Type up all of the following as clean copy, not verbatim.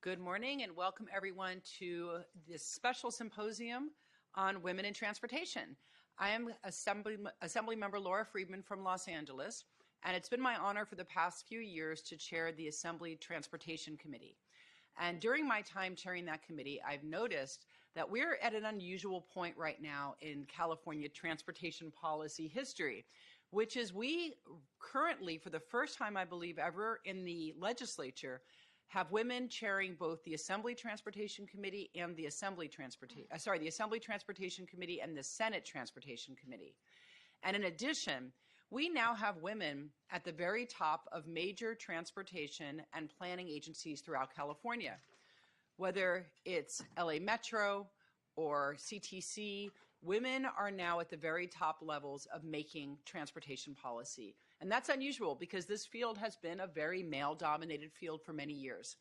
Good morning and welcome everyone to this special symposium on women in transportation. I am Assembly Member Laura Friedman from Los Angeles, and it's been my honor for the past few years to chair the Assembly Transportation Committee. And during my time chairing that committee, I've noticed that we're at an unusual point right now in California transportation policy history, which is we currently, for the first time I believe ever in the legislature, have women chairing both the Assembly Transportation Committee and the Assembly Transportation Committee and the Senate Transportation Committee. And in addition, we now have women at the very top of major transportation and planning agencies throughout California. Whether it's LA Metro or CTC, women are now at the very top levels of making transportation policy. And that's unusual because this field has been a very male-dominated field for many years.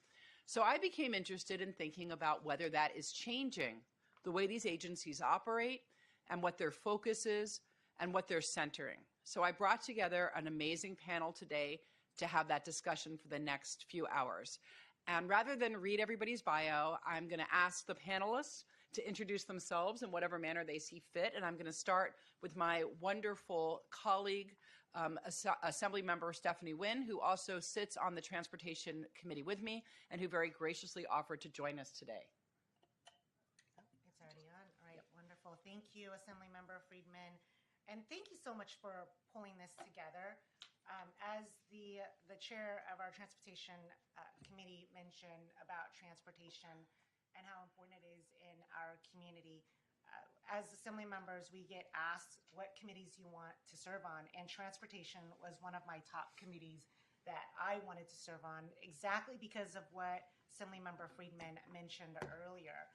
So I became interested in thinking about whether that is changing the way these agencies operate and what their focus is and what they're centering. So I brought together an amazing panel today to have that discussion for the next few hours. And rather than read everybody's bio, I'm going to ask the panelists to introduce themselves in whatever manner they see fit. And I'm going to start with my wonderful colleague, Assembly Member Stephanie Wynn, who also sits on the Transportation Committee with me and who very graciously offered to join us today. Oh, it's already on. All right, wonderful. Thank you, Assembly Member Friedman. And thank you so much for pulling this together. As the chair of our Transportation Committee mentioned about transportation and how important it is in our community, as Assembly members, we get asked what committees you want to serve on, and transportation was one of my top committees that I wanted to serve on, exactly because of what Assembly Member Friedman mentioned earlier.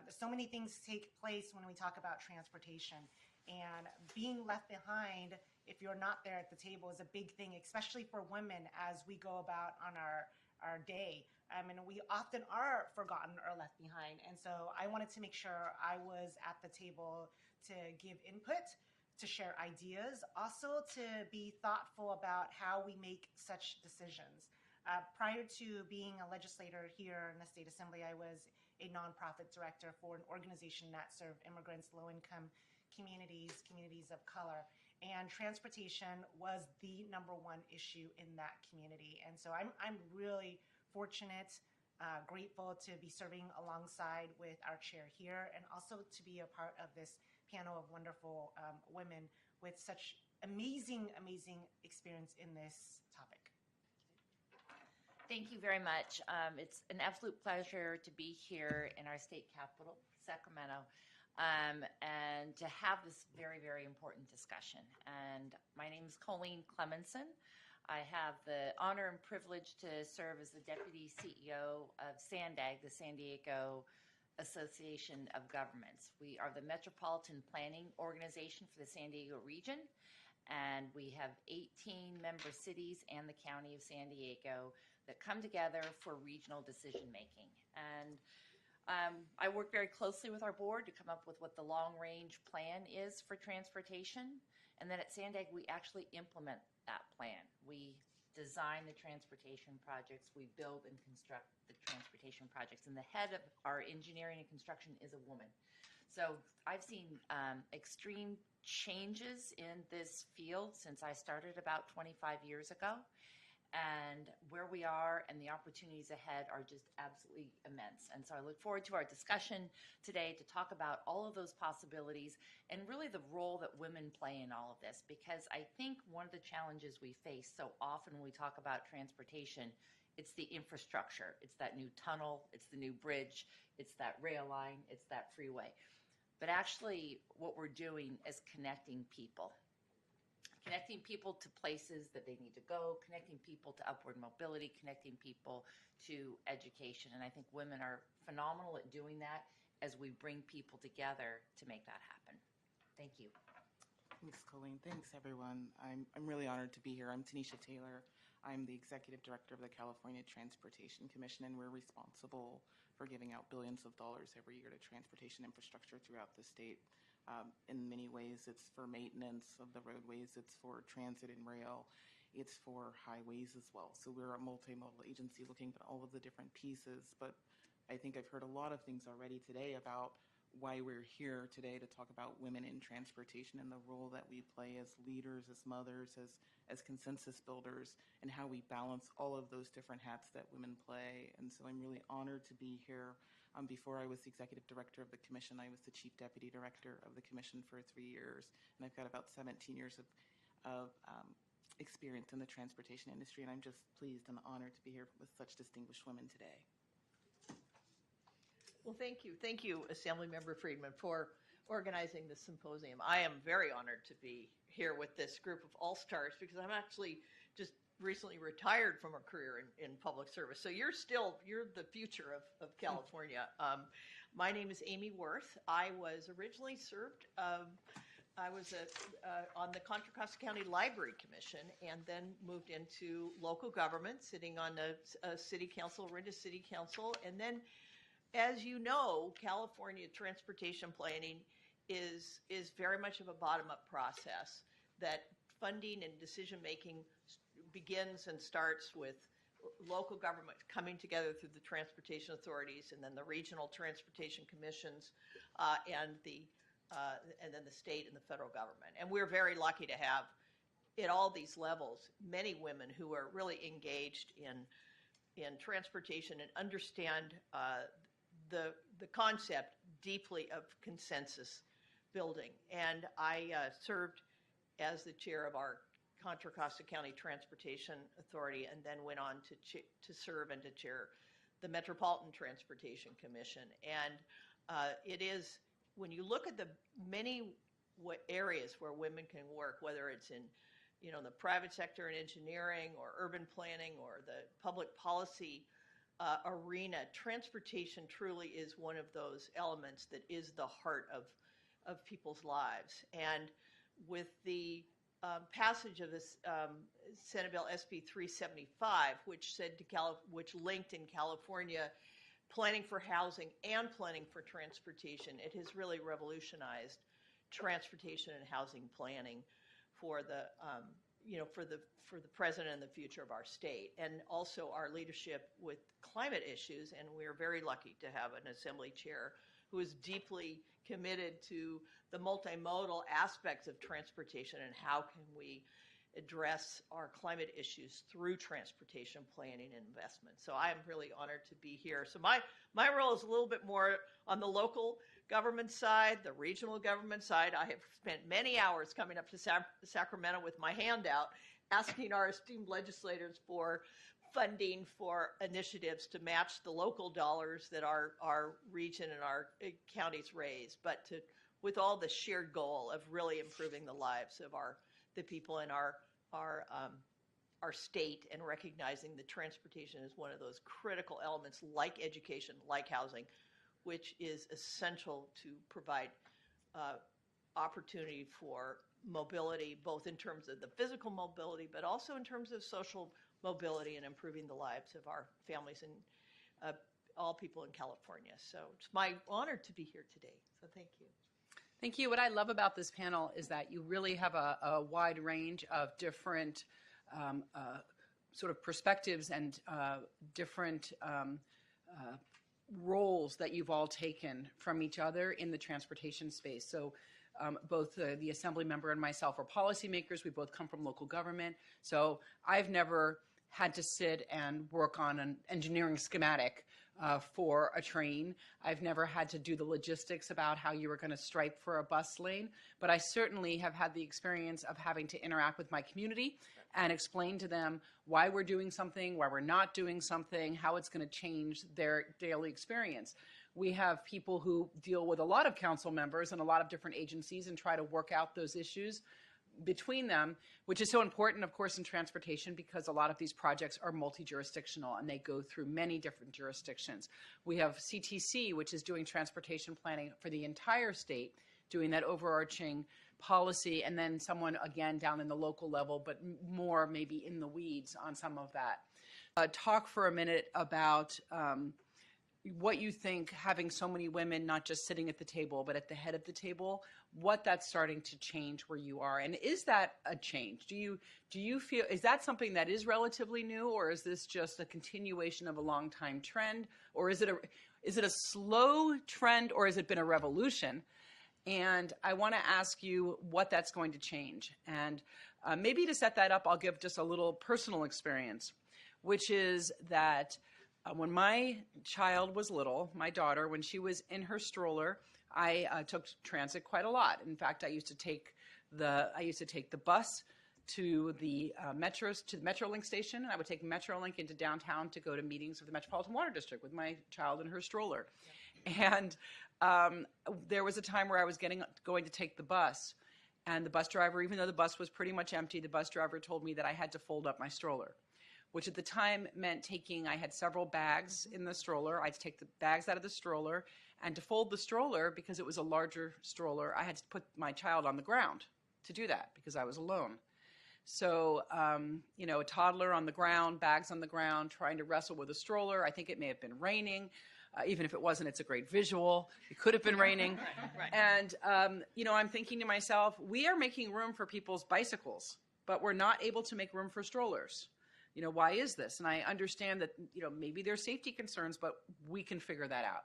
There's so many things take place when we talk about transportation, and being left behind if you're not there at the table is a big thing, especially for women as we go about on our day. And we often are forgotten or left behind. And so I wanted to make sure I was at the table to give input, to share ideas, also to be thoughtful about how we make such decisions. Prior to being a legislator here in the State Assembly, I was a nonprofit director for an organization that served immigrants, low-income communities, communities of color. And transportation was the #1 issue in that community. And so I'm really fortunate, grateful to be serving alongside with our chair here and also to be a part of this panel of wonderful women with such amazing experience in this topic. Thank you very much. It's an absolute pleasure to be here in our state capital, Sacramento, and to have this very important discussion. And my name is Colleen Clemenson. I have the honor and privilege to serve as the Deputy CEO of SANDAG, the San Diego Association of Governments. We are the Metropolitan Planning Organization for the San Diego region, and we have 18 member cities and the County of San Diego that come together for regional decision making. And I work very closely with our board to come up with what the long-range plan is for transportation. And then at SANDAG, we actually implement that plan. We design the transportation projects, we build and construct the transportation projects, and the head of our engineering and construction is a woman. So I've seen extreme changes in this field since I started about 25 years ago. And where we are and the opportunities ahead are just absolutely immense. And so I look forward to our discussion today to talk about all of those possibilities and really the role that women play in all of this. Because I think one of the challenges we face so often when we talk about transportation, it's the infrastructure. It's that new tunnel, it's the new bridge, it's that rail line, it's that freeway. But actually what we're doing is connecting people to places that they need to go, connecting people to upward mobility, connecting people to education. And I think women are phenomenal at doing that as we bring people together to make that happen. Thank you. Thanks, Colleen. Thanks, everyone. I'm really honored to be here. I'm Tanisha Taylor. I'm the Executive Director of the California Transportation Commission, and we're responsible for giving out billions of dollars every year to transportation infrastructure throughout the state. In many ways, it's for maintenance of the roadways, it's for transit and rail, it's for highways as well. So we're a multimodal agency looking at all of the different pieces. But I think I've heard a lot of things already today about why we're here today to talk about women in transportation and the role that we play as leaders, as mothers, as consensus builders, and how we balance all of those different hats that women play. And so I'm really honored to be here. Before I was the executive director of the commission, I was the chief deputy director of the commission for 3 years, and I've got about 17 years of experience in the transportation industry, and I'm just pleased and honored to be here with such distinguished women today. Well, thank you. Thank you, Assemblymember Friedman, for organizing this symposium. I am very honored to be here with this group of all-stars because I'm actually just recently retired from a career in public service. So you're the future of California. My name is Amy Worth. I was originally served, I was on the Contra Costa County Library Commission and then moved into local government, sitting on a city council, Orinda City Council. And then, as you know, California transportation planning is very much of a bottom-up process, that funding and decision-making begins and starts with local government coming together through the transportation authorities, and then the regional transportation commissions, and then the state and the federal government. And we're very lucky to have, at all these levels, many women who are really engaged in transportation and understand the concept deeply of consensus building. And I served as the chair of our Contra Costa County Transportation Authority, and then went on to serve and to chair the Metropolitan Transportation Commission. And it is, when you look at the many areas where women can work, whether it's in the private sector in engineering or urban planning or the public policy arena, transportation truly is one of those elements that is the heart of people's lives. And with the passage of this Senate Bill SB 375, which linked in California planning for housing and planning for transportation, it has really revolutionized transportation and housing planning for the present and the future of our state, and also our leadership with climate issues. And we're very lucky to have an assembly chair who is deeply committed to the multimodal aspects of transportation and how can we address our climate issues through transportation planning and investment. So I am really honored to be here. So my role is a little bit more on the local government side, the regional government side. I have spent many hours coming up to Sacramento with my hand out, asking our esteemed legislators for funding for initiatives to match the local dollars that our region and our counties raise, but with all the shared goal of really improving the lives of the people in our state, and recognizing that transportation is one of those critical elements, like education, like housing, which is essential to provide opportunity for mobility, both in terms of the physical mobility, but also in terms of social mobility and improving the lives of our families and all people in California. So it's my honor to be here today. So thank you. Thank you. What I love about this panel is that you really have a wide range of different sort of perspectives and different roles that you've all taken from each other in the transportation space. So both the assembly member and myself are policymakers. We both come from local government. So I've never had to sit and work on an engineering schematic for a train. I've never had to do the logistics about how you were going to stripe for a bus lane, but I certainly have had the experience of having to interact with my community and explain to them why we're doing something, why we're not doing something, how it's going to change their daily experience. We have people who deal with a lot of council members and a lot of different agencies and try to work out those issues between them, which is so important, of course, in transportation, because a lot of these projects are multi-jurisdictional and they go through many different jurisdictions. We have CTC, which is doing transportation planning for the entire state, doing that overarching policy, and then someone, again, down in the local level, but more maybe in the weeds on some of that. Talk for a minute about what you think having so many women not just sitting at the table but at the head of the table, what that's starting to change where you are, and is that a change? Do you feel, is that something that is relatively new, or is this just a continuation of a long time trend, or is it a slow trend, or has it been a revolution? And I want to ask you what that's going to change. And maybe to set that up, I'll give just a little personal experience, which is that when my child was little, my daughter, when she was in her stroller, I took transit quite a lot. In fact, I used to take the bus to the Metrolink station, and I would take Metrolink into downtown to go to meetings of the Metropolitan Water District with my child in her stroller. And there was a time where I was going to take the bus, and the bus driver, even though the bus was pretty much empty, the bus driver told me that I had to fold up my stroller, which at the time meant I had several bags in the stroller. I had to take the bags out of the stroller, and to fold the stroller, because it was a larger stroller, I had to put my child on the ground to do that because I was alone. So, a toddler on the ground, bags on the ground, trying to wrestle with a stroller. I think it may have been raining. Even if it wasn't, it's a great visual. It could have been raining. Right. And, I'm thinking to myself, we are making room for people's bicycles, but we're not able to make room for strollers. Why is this? And I understand that, maybe there's safety concerns, but we can figure that out.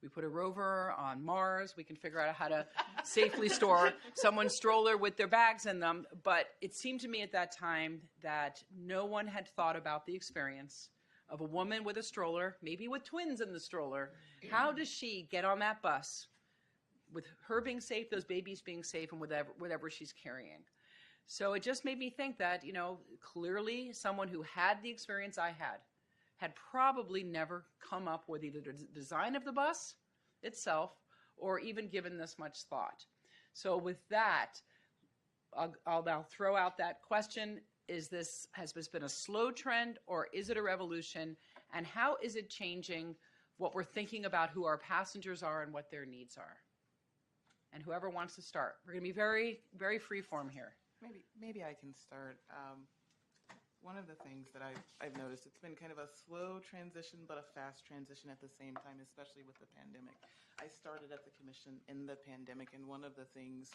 We put a rover on Mars. We can figure out how to safely store someone's stroller with their bags in them. But it seemed to me at that time that no one had thought about the experience of a woman with a stroller, maybe with twins in the stroller. How does she get on that bus with her being safe, those babies being safe, and whatever she's carrying? So it just made me think that, clearly someone who had the experience I had probably never come up with either the design of the bus itself or even given this much thought. So with that, I'll now throw out that question. Has this been a slow trend, or is it a revolution? And how is it changing what we're thinking about who our passengers are and what their needs are? And whoever wants to start. We're going to be very, very free form here. Maybe I can start. One of the things that I've noticed, it's been kind of a slow transition, but a fast transition at the same time, especially with the pandemic. I started at the commission in the pandemic, and one of the things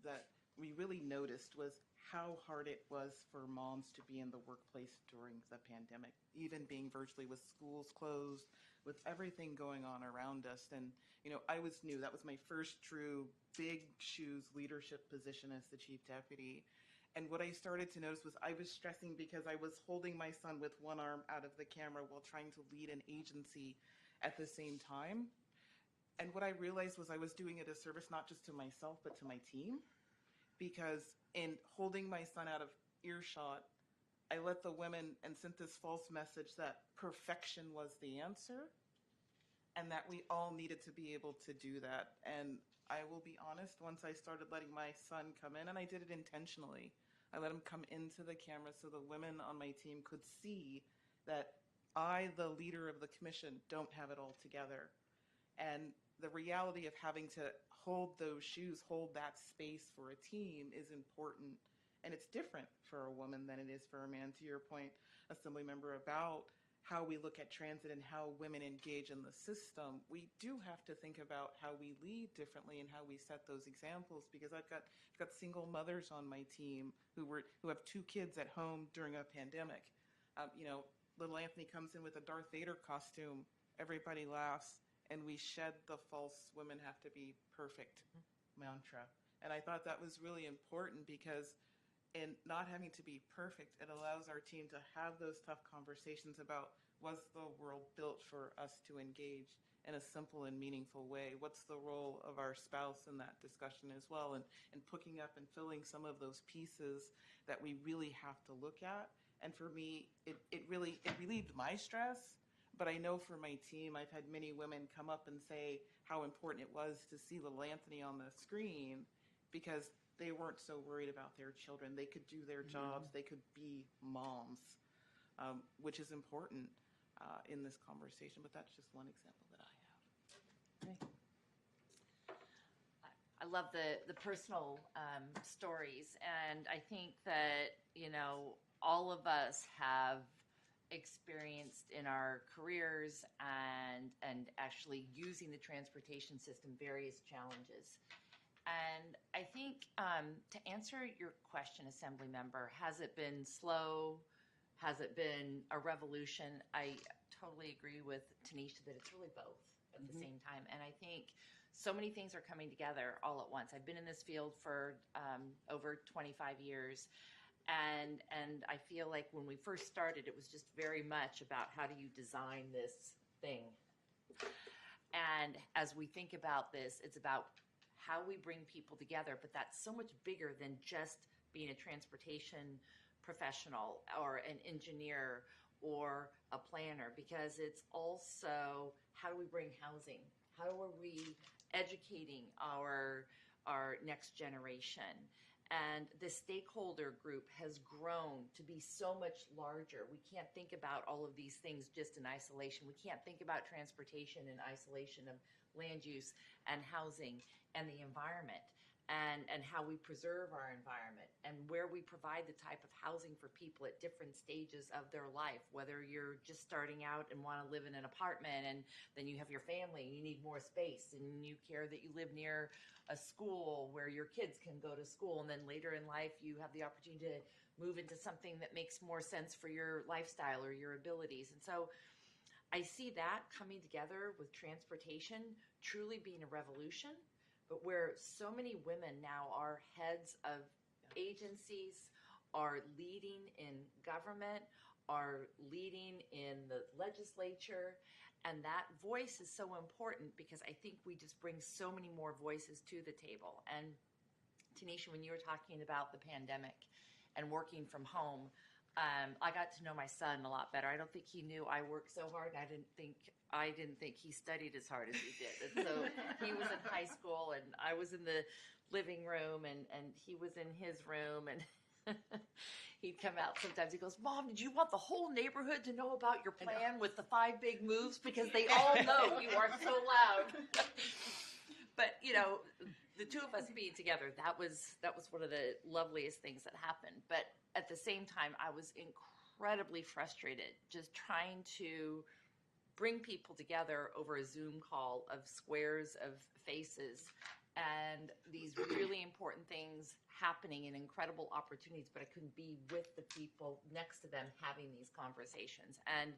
that we really noticed was how hard it was for moms to be in the workplace during the pandemic, even being virtually with schools closed, with everything going on around us. And, I was new. That was my first true big shoes leadership position as the chief deputy. And what I started to notice was I was stressing because I was holding my son with one arm out of the camera while trying to lead an agency at the same time. And what I realized was I was doing a disservice not just to myself, but to my team. Because in holding my son out of earshot, I let the women and sent this false message that perfection was the answer and that we all needed to be able to do that. And I will be honest, once I started letting my son come in, and I did it intentionally, I let him come into the camera so the women on my team could see that I, the leader of the commission, don't have it all together. And the reality of having to hold those shoes, hold that space for a team is important. And it's different for a woman than it is for a man. To your point, Assemblymember, about how we look at transit and how women engage in the system, we do have to think about how we lead differently and how we set those examples. Because I've got single mothers on my team who have 2 kids at home during a pandemic. Little Anthony comes in with a Darth Vader costume, everybody laughs, and we shed the false women have to be perfect mantra. And I thought that was really important because in not having to be perfect, it allows our team to have those tough conversations about, was the world built for us to engage in a simple and meaningful way? What's the role of our spouse in that discussion as well? And picking up and filling some of those pieces that we really have to look at. And for me, it relieved my stress. But I know for my team, I've had many women come up and say how important it was to see little Anthony on the screen because they weren't so worried about their children. They could do their jobs. They could be moms, which is important in this conversation. But that's just one example that I have. Okay. I love the personal stories, and I think that all of us have experienced in our careers and actually using the transportation system, various challenges. And I think to answer your question, Assembly Member, has it been slow? Has it been a revolution? I totally agree with Tanisha that it's really both at the same time. And I think so many things are coming together all at once. I've been in this field for over 25 years. And I feel like when we first started, it was just very much about how do you design this thing. And as we think about this, it's about how we bring people together, but that's so much bigger than just being a transportation professional or an engineer or a planner, because it's also how do we bring housing? How are we educating our next generation? And the stakeholder group has grown to be so much larger. We can't think about all of these things just in isolation. We can't think about transportation in isolation of land use and housing and the environment and how we preserve our environment and where we provide the type of housing for people at different stages of their life, whether you're just starting out and want to live in an apartment and then you have your family and you need more space and you care that you live near a school where your kids can go to school, and then later in life you have the opportunity to move into something that makes more sense for your lifestyle or your abilities. And so I see that coming together with transportation truly being a revolution, but where so many women now are heads of agencies, are leading in government, are leading in the legislature. And that voice is so important because I think we just bring so many more voices to the table. And Tanisha, when you were talking about the pandemic and working from home, I got to know my son a lot better. I don't think he knew I worked so hard. I didn't think he studied as hard as he did. And so he was in high school and I was in the living room and he was in his room, and he'd come out sometimes. He goes, "Mom, did you want the whole neighborhood to know about your plan with the 5 big moves? Because they all know you are so loud." But, you know, the two of us being together, that was one of the loveliest things that happened. But at the same time, I was incredibly frustrated just trying to bring people together over a Zoom call of squares of faces and these really important things happening and incredible opportunities, but I couldn't be with the people next to them having these conversations. And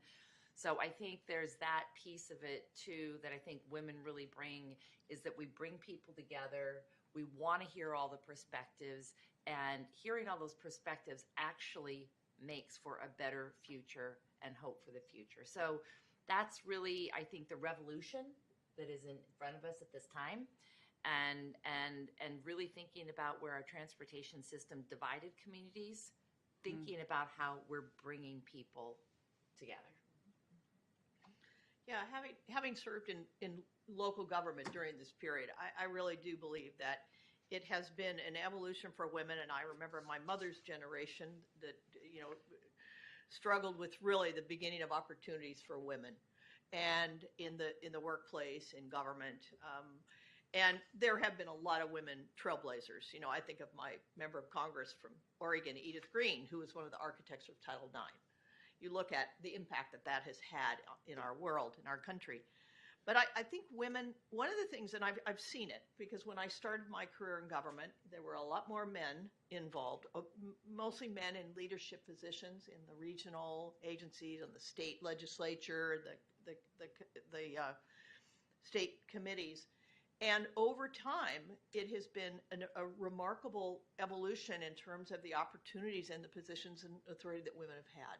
so I think there's that piece of it too that I think women really bring, is that we bring people together. We want to hear all the perspectives, and hearing all those perspectives actually makes for a better future and hope for the future. So that's really, I think, the revolution that is in front of us at this time. And really thinking about where our transportation system divided communities, thinking about how we're bringing people together. Yeah, having served in local government during this period, I really do believe that it has been an evolution for women. And I remember my mother's generation that, you know, struggled with really the beginning of opportunities for women, and in the workplace, in government. And there have been a lot of women trailblazers. You know, I think of my member of Congress from Oregon, Edith Green, who was one of the architects of Title IX. You look at the impact that has had in our world, in our country. But I think women, one of the things, and I've seen it, because when I started my career in government, there were a lot more men involved, mostly men in leadership positions in the regional agencies, and the state legislature, the state committees. And over time, it has been a remarkable evolution in terms of the opportunities and the positions and authority that women have had.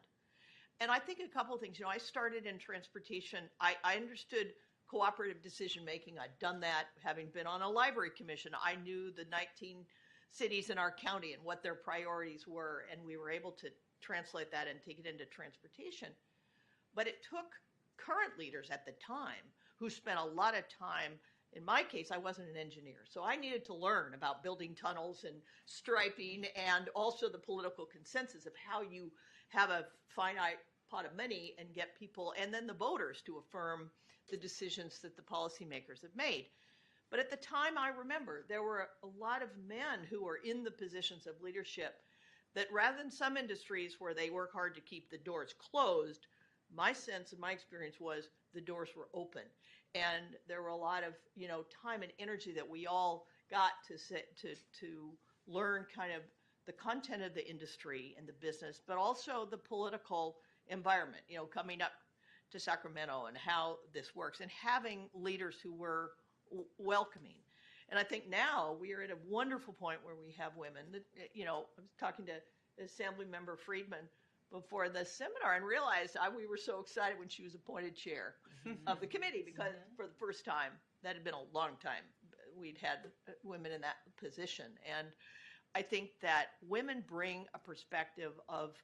And I think a couple of things. You know, I started in transportation. I understood cooperative decision-making. I'd done that, having been on a library commission. I knew the 19 cities in our county and what their priorities were, and we were able to translate that and take it into transportation. But it took current leaders at the time who spent a lot of time. In my case, I wasn't an engineer, so I needed to learn about building tunnels and striping, and also the political consensus of how you have a finite pot of money and get people, and then the voters, to affirm the decisions that the policymakers have made. But at the time, I remember there were a lot of men who were in the positions of leadership that, rather than some industries where they work hard to keep the doors closed, my sense and my experience was the doors were open, and there were a lot of time and energy that we all got to learn kind of the content of the industry and the business, but also the political environment, coming up to Sacramento and how this works, and having leaders who were welcoming. And I think now we are at a wonderful point where we have women that, I was talking to Assembly Member Friedman before the seminar and realized we were so excited when she was appointed chair of the committee, because for the first time, that had been a long time, we'd had women in that position. And I think that women bring a perspective of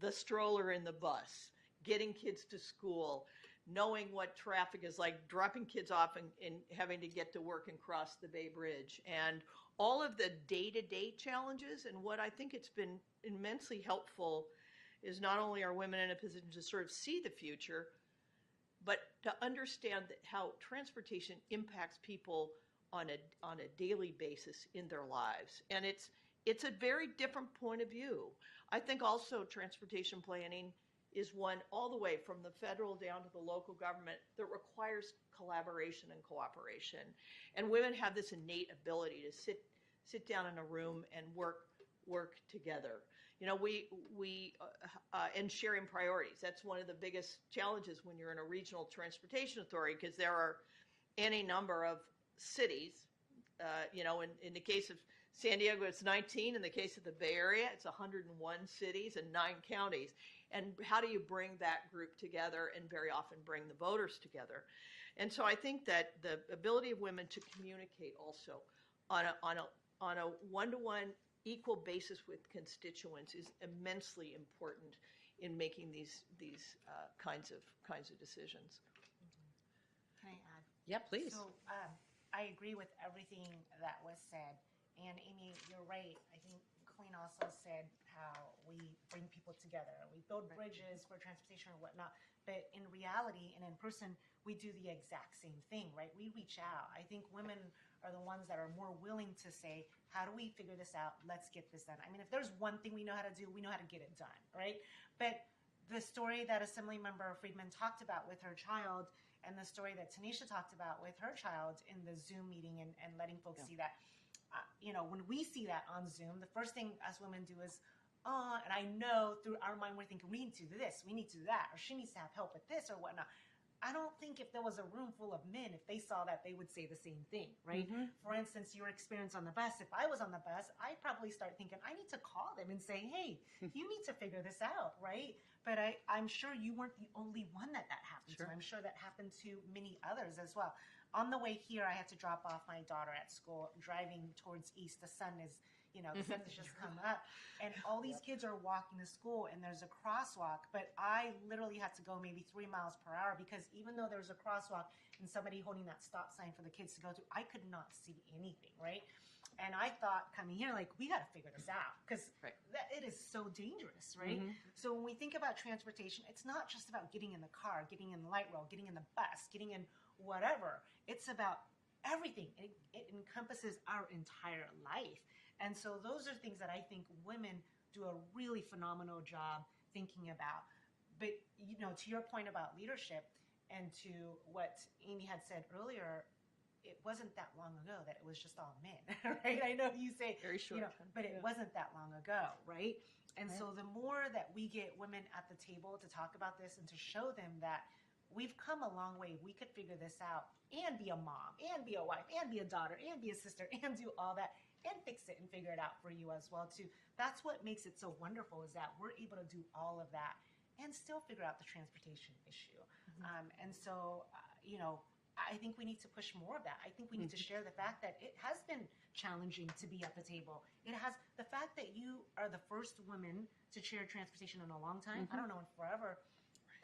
the stroller in the bus, getting kids to school, knowing what traffic is like, dropping kids off and having to get to work and cross the Bay Bridge, and all of the day-to-day challenges. And what I think it's been immensely helpful is not only are women in a position to sort of see the future, but to understand that how transportation impacts people on a daily basis in their lives. And it's a very different point of view. I think also transportation planning is one all the way from the federal down to the local government that requires collaboration and cooperation. And women have this innate ability to sit down in a room and work together. And sharing priorities. That's one of the biggest challenges when you're in a regional transportation authority, because there are any number of cities. In the case of San Diego, it's 19. In the case of the Bay Area, it's 101 cities and 9 counties. And how do you bring that group together and very often bring the voters together? And so I think that the ability of women to communicate also on a one-to-one equal basis with constituents is immensely important in making these kinds of decisions. Can I add? Yeah, please. So I agree with everything that was said. And Amy, you're right. I think Colleen also said how we bring people together. We build bridges for transportation or whatnot. But in reality and in person, we do the exact same thing, right? We reach out. I think women are the ones that are more willing to say, how do we figure this out? Let's get this done. I mean, if there's one thing we know how to do, we know how to get it done, right? But the story that Assemblymember Friedman talked about with her child, and the story that Tanisha talked about with her child in the Zoom meeting and letting folks see that, when we see that on Zoom, the first thing us women do is, and I know through our mind we're thinking, we need to do this, we need to do that, or she needs to have help with this or whatnot. I don't think if there was a room full of men, if they saw that, they would say the same thing, right? Mm-hmm. For instance, your experience on the bus, if I was on the bus, I'd probably start thinking, I need to call them and say, hey, you need to figure this out, right? But I'm sure you weren't the only one that happened to. I'm sure that happened to many others as well. On the way here, I had to drop off my daughter at school, driving towards east. The sun is, the sun has just come up. And all these kids are walking to school, and there's a crosswalk. But I literally had to go maybe 3 miles per hour, because even though there's a crosswalk and somebody holding that stop sign for the kids to go through, I could not see anything, right? And I thought coming here, like, we got to figure this out, because it is so dangerous, right? Mm-hmm. So when we think about transportation, it's not just about getting in the car, getting in the light rail, getting in the bus, getting in whatever. It's about everything. It encompasses our entire life. And so those are things that I think women do a really phenomenal job thinking about. But, to your point about leadership and to what Amy had said earlier, it wasn't that long ago that it was just all men, right? I know you say, very short, but it wasn't that long ago, right? And so the more that we get women at the table to talk about this and to show them that we've come a long way, we could figure this out and be a mom and be a wife and be a daughter and be a sister and do all that and fix it and figure it out for you as well too. That's what makes it so wonderful, is that we're able to do all of that and still figure out the transportation issue. Mm-hmm. And so, I think we need to push more of that. I think we need to share the fact that it has been challenging to be at the table. It has, the fact that you are the first woman to chair transportation in a long time, I don't know, in forever,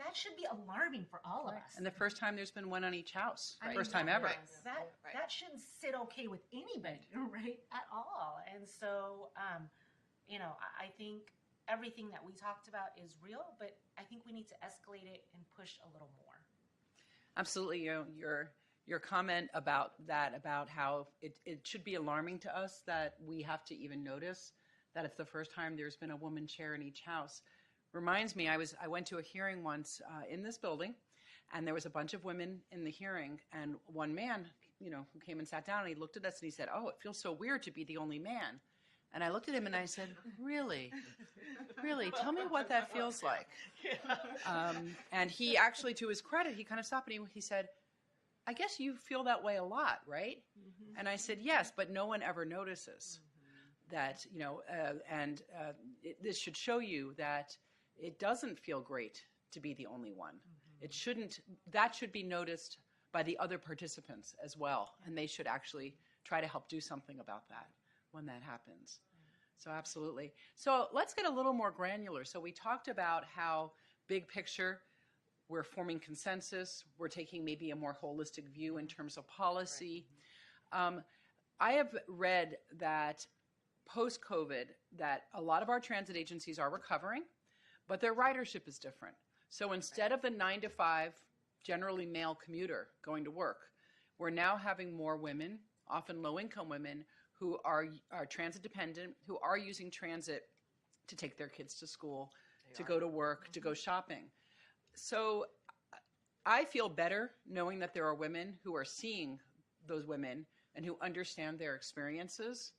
that should be alarming for all of us. And the first time there's been one on each house. First time ever. That shouldn't sit okay with anybody, right? At all. And so, I think everything that we talked about is real, but I think we need to escalate it and push a little more. Absolutely. Your comment about that, about how it should be alarming to us that we have to even notice that it's the first time there's been a woman chair in each house, reminds me, I went to a hearing once in this building, and there was a bunch of women in the hearing, and one man, who came and sat down, and he looked at us and he said, "Oh, it feels so weird to be the only man." And I looked at him and I said, "Really? Really? Tell me what that feels like." And he actually, to his credit, he kind of stopped and he said, "I guess you feel that way a lot, right?" And I said, "Yes, but no one ever notices that, this should show you that it doesn't feel great to be the only one. It shouldn't, that should be noticed by the other participants as well. And they should actually try to help do something about that when that happens." So absolutely. So let's get a little more granular. So we talked about how big picture, we're forming consensus. We're taking maybe a more holistic view in terms of policy. I have read that post-COVID that a lot of our transit agencies are recovering, but their ridership is different. So instead of the 9 to 5, generally male commuter going to work, we're now having more women, often low-income women, who are transit dependent, who are using transit to take their kids to school, to go to work, to go shopping. So I feel better knowing that there are women who are seeing those women and who understand their experiences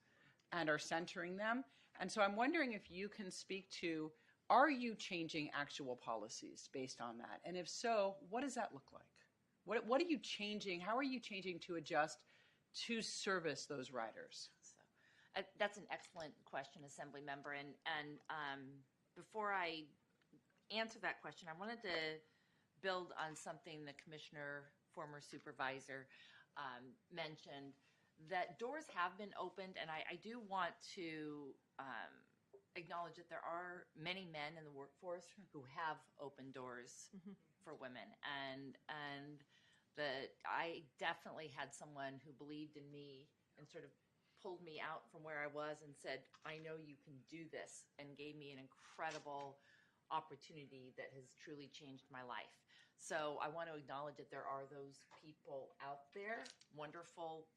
and are centering them. And so I'm wondering if you can speak to, are you changing actual policies based on that? And if so, what does that look like? What are you changing? How are you changing to adjust to service those riders? So, that's an excellent question, Assembly Member. And before I answer that question, I wanted to build on something the Commissioner, former supervisor, mentioned, that doors have been opened, and I do want to acknowledge that there are many men in the workforce who have opened doors for women, and that I definitely had someone who believed in me and sort of pulled me out from where I was and said, "I know you can do this," and gave me an incredible opportunity that has truly changed my life. So I want to acknowledge that there are those people out there, wonderful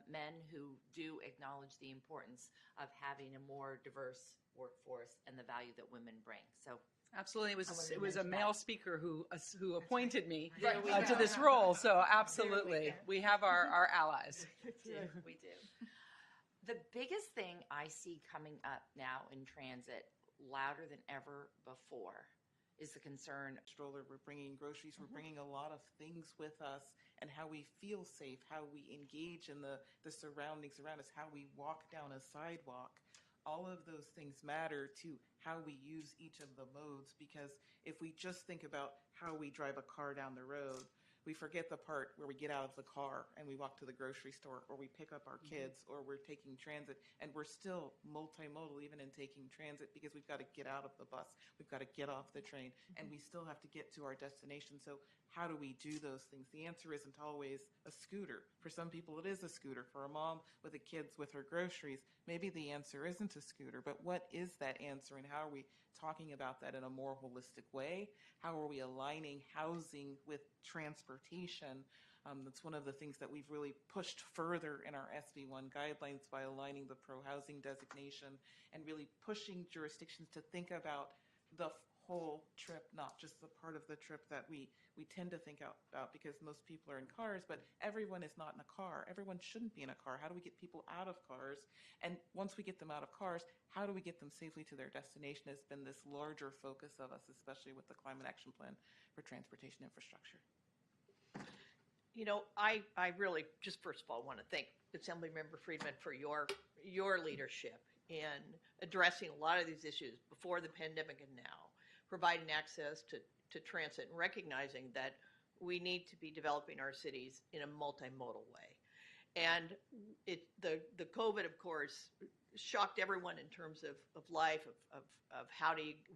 men who do acknowledge the importance of having a more diverse workforce and the value that women bring. So Absolutely. It was a mention male that. speaker who appointed me There we to go. this role. So absolutely. We have our allies. We do. The biggest thing I see coming up now in transit, louder than ever before, is the concern. Stroller, we're bringing groceries, we're bringing a lot of things with us, and how we feel safe, how we engage in the surroundings around us, how we walk down a sidewalk. All of those things matter to how we use each of the modes, because if we just think about how we drive a car down the road, we forget the part where we get out of the car and we walk to the grocery store, or we pick up our kids, or we're taking transit, and we're still multimodal even in taking transit, because we've got to get out of the bus, we've got to get off the train, and we still have to get to our destination. So how do we do those things? The answer isn't always a scooter. For some people, it is a scooter. For a mom with the kids with her groceries, maybe the answer isn't a scooter. But what is that answer, and how are we talking about that in a more holistic way? How are we aligning housing with transportation? That's one of the things that we've really pushed further in our SB1 guidelines by aligning the pro-housing designation and really pushing jurisdictions to think about the whole trip, not just the part of the trip that we tend to think about, because most people are in cars, but everyone is not in a car. Everyone shouldn't be in a car. How do we get people out of cars? And once we get them out of cars, how do we get them safely to their destination has been this larger focus of us, especially with the Climate Action Plan for Transportation Infrastructure. You know, I really just first of all want to thank Assemblymember Friedman for your leadership in addressing a lot of these issues before the pandemic and now, providing access to transit and recognizing that we need to be developing our cities in a multimodal way. And the COVID, of course, shocked everyone in terms of life, of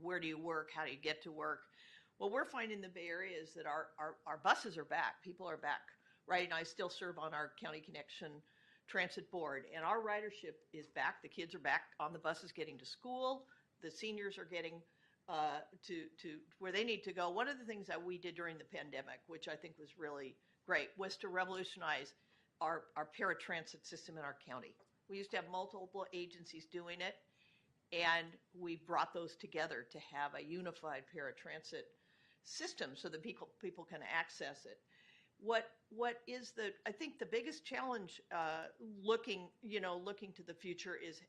where do you work, how do you get to work. What we're finding in the Bay Area is that our buses are back. People are back, right? And I still serve on our County Connection Transit Board, and our ridership is back. The kids are back on the buses getting to school. The seniors are getting to where they need to go. One of the things that we did during the pandemic, which I think was really great, was to revolutionize our paratransit system in our county. We used to have multiple agencies doing it. And we brought those together to have a unified paratransit system so that people can access it. What is I think the biggest challenge looking to the future is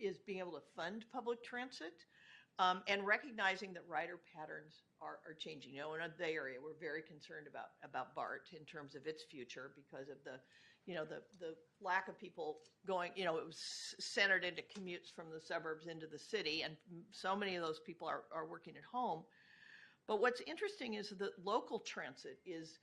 is being able to fund public transit, and recognizing that rider patterns are changing. In the Bay Area, we're very concerned about BART in terms of its future because of the lack of people going. It was centered into commutes from the suburbs into the city, and so many of those people are working at home. But what's interesting is that local transit is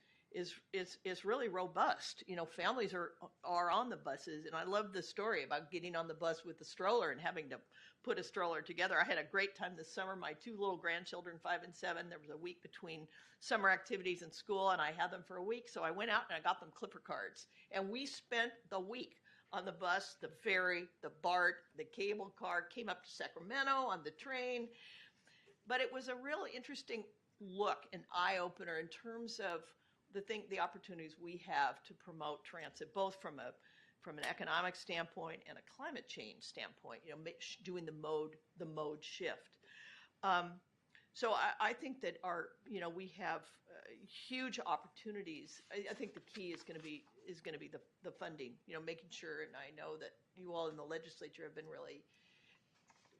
really robust. Families are on the buses, and I love the story about getting on the bus with the stroller and having to put a stroller together. I had a great time this summer. My 2 little grandchildren, 5 and 7, there was a week between summer activities and school, and I had them for a week. So I went out and I got them Clipper cards, and we spent the week on the bus, the ferry, the BART, the cable car, came up to Sacramento on the train. But it was a really interesting look, an eye-opener in terms of the opportunities we have to promote transit, both from an economic standpoint and a climate change standpoint. Doing the mode shift. So I think that we have huge opportunities. I think the key is going to be the funding. Making sure, and I know that you all in the legislature have been really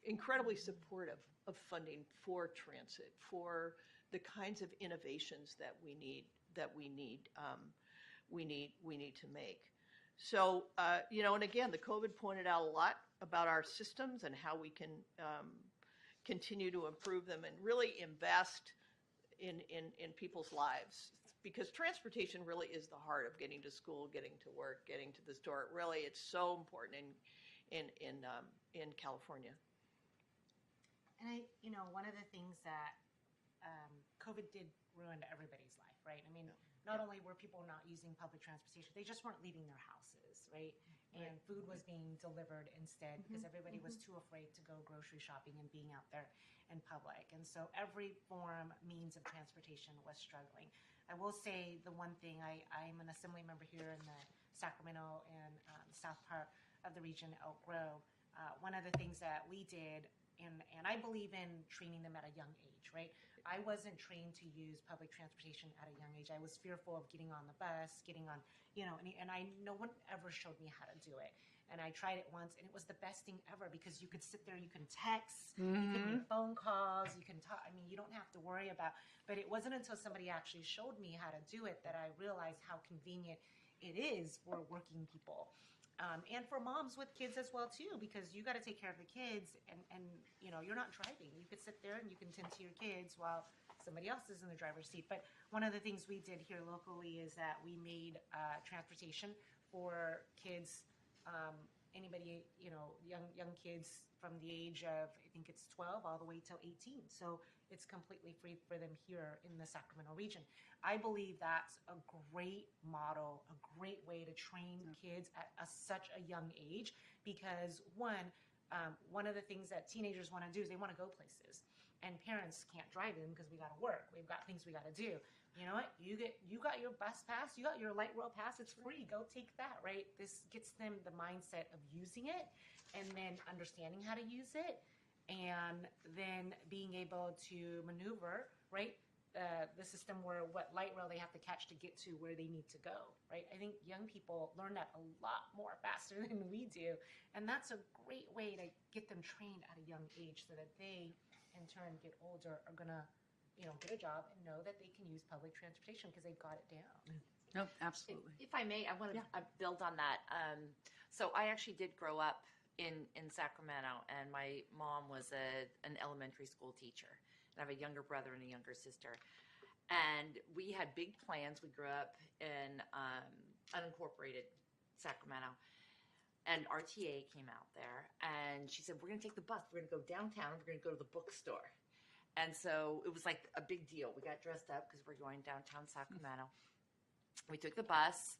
incredibly supportive of funding for transit, for the kinds of innovations that we need to make. So, and again, the COVID pointed out a lot about our systems and how we can continue to improve them and really invest in people's lives, because transportation really is the heart of getting to school, getting to work, getting to the store. Really, it's so important in California. And one of the things that COVID did ruin everybody's life, right? I mean, not only were people not using public transportation, they just weren't leaving their houses, right? And food was being delivered instead because everybody was too afraid to go grocery shopping and being out there in public. And so every means of transportation was struggling. I will say the one thing, I'm an assembly member here in the Sacramento and south part of the region, Elk Grove. One of the things that we did, and I believe in training them at a young age, right? I wasn't trained to use public transportation at a young age. I was fearful of getting on the bus, and no one ever showed me how to do it. And I tried it once, and it was the best thing ever because you could sit there, you can text, you can make phone calls, you can talk. I mean, you don't have to worry about, but it wasn't until somebody actually showed me how to do it that I realized how convenient it is for working people. And for moms with kids as well too, because you got to take care of the kids, and you're not driving. You could sit there and you can tend to your kids while somebody else is in the driver's seat. But one of the things we did here locally is that we made transportation for kids, anybody, young kids from the age of, I think it's 12 all the way till 18. So it's completely free for them here in the Sacramento region. I believe that's a great model, a great way to train kids at such a young age, because one of the things that teenagers want to do is they want to go places, and parents can't drive them because we got to work. We've got things we got to do. You know what? You got your bus pass, you got your light rail pass. It's free. Go take that, right? This gets them the mindset of using it, and then understanding how to use it, and then being able to maneuver, right? The system where what light rail they have to catch to get to where they need to go, right? I think young people learn that a lot more faster than we do, and that's a great way to get them trained at a young age so that they, in turn, get older, are gonna, get a job and know that they can use public transportation because they've got it down. No, absolutely. If I may, I want to build on that. So I actually did grow up in Sacramento, and my mom was an elementary school teacher. I have a younger brother and a younger sister. And we had big plans. We grew up in unincorporated Sacramento. And RTA came out there, and she said, we're going to take the bus. We're going to go downtown. We're going to go to the bookstore. And so it was like a big deal. We got dressed up because we're going downtown Sacramento. We took the bus.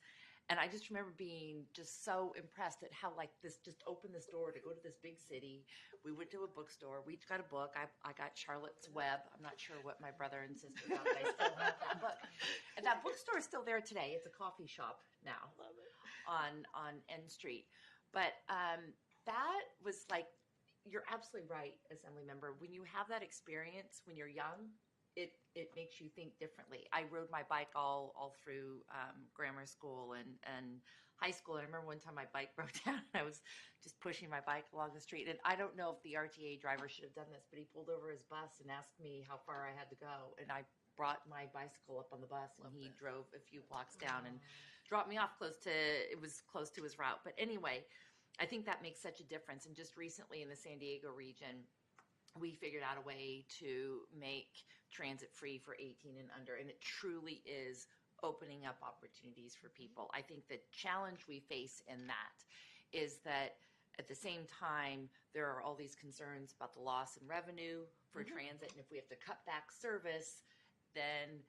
And I just remember being just so impressed at how this just opened this door to go to this big city. We went to a bookstore. We each got a book. I got Charlotte's Web. I'm not sure what my brother and sister got. But I still have that book. And that bookstore is still there today. It's a coffee shop now on N Street. But that was you're absolutely right, Assembly Member. When you have that experience when you're young, it makes you think differently. I rode my bike all through grammar school and high school. And I remember one time my bike broke down and I was just pushing my bike along the street. And I don't know if the RTA driver should have done this, but he pulled over his bus and asked me how far I had to go. And I brought my bicycle up on the bus and he drove a few blocks down and dropped me off close to his route. But anyway, I think that makes such a difference. And just recently in the San Diego region, we figured out a way to make transit free for 18 and under, and it truly is opening up opportunities for people. I think the challenge we face in that is that at the same time, there are all these concerns about the loss in revenue for transit, and if we have to cut back service, then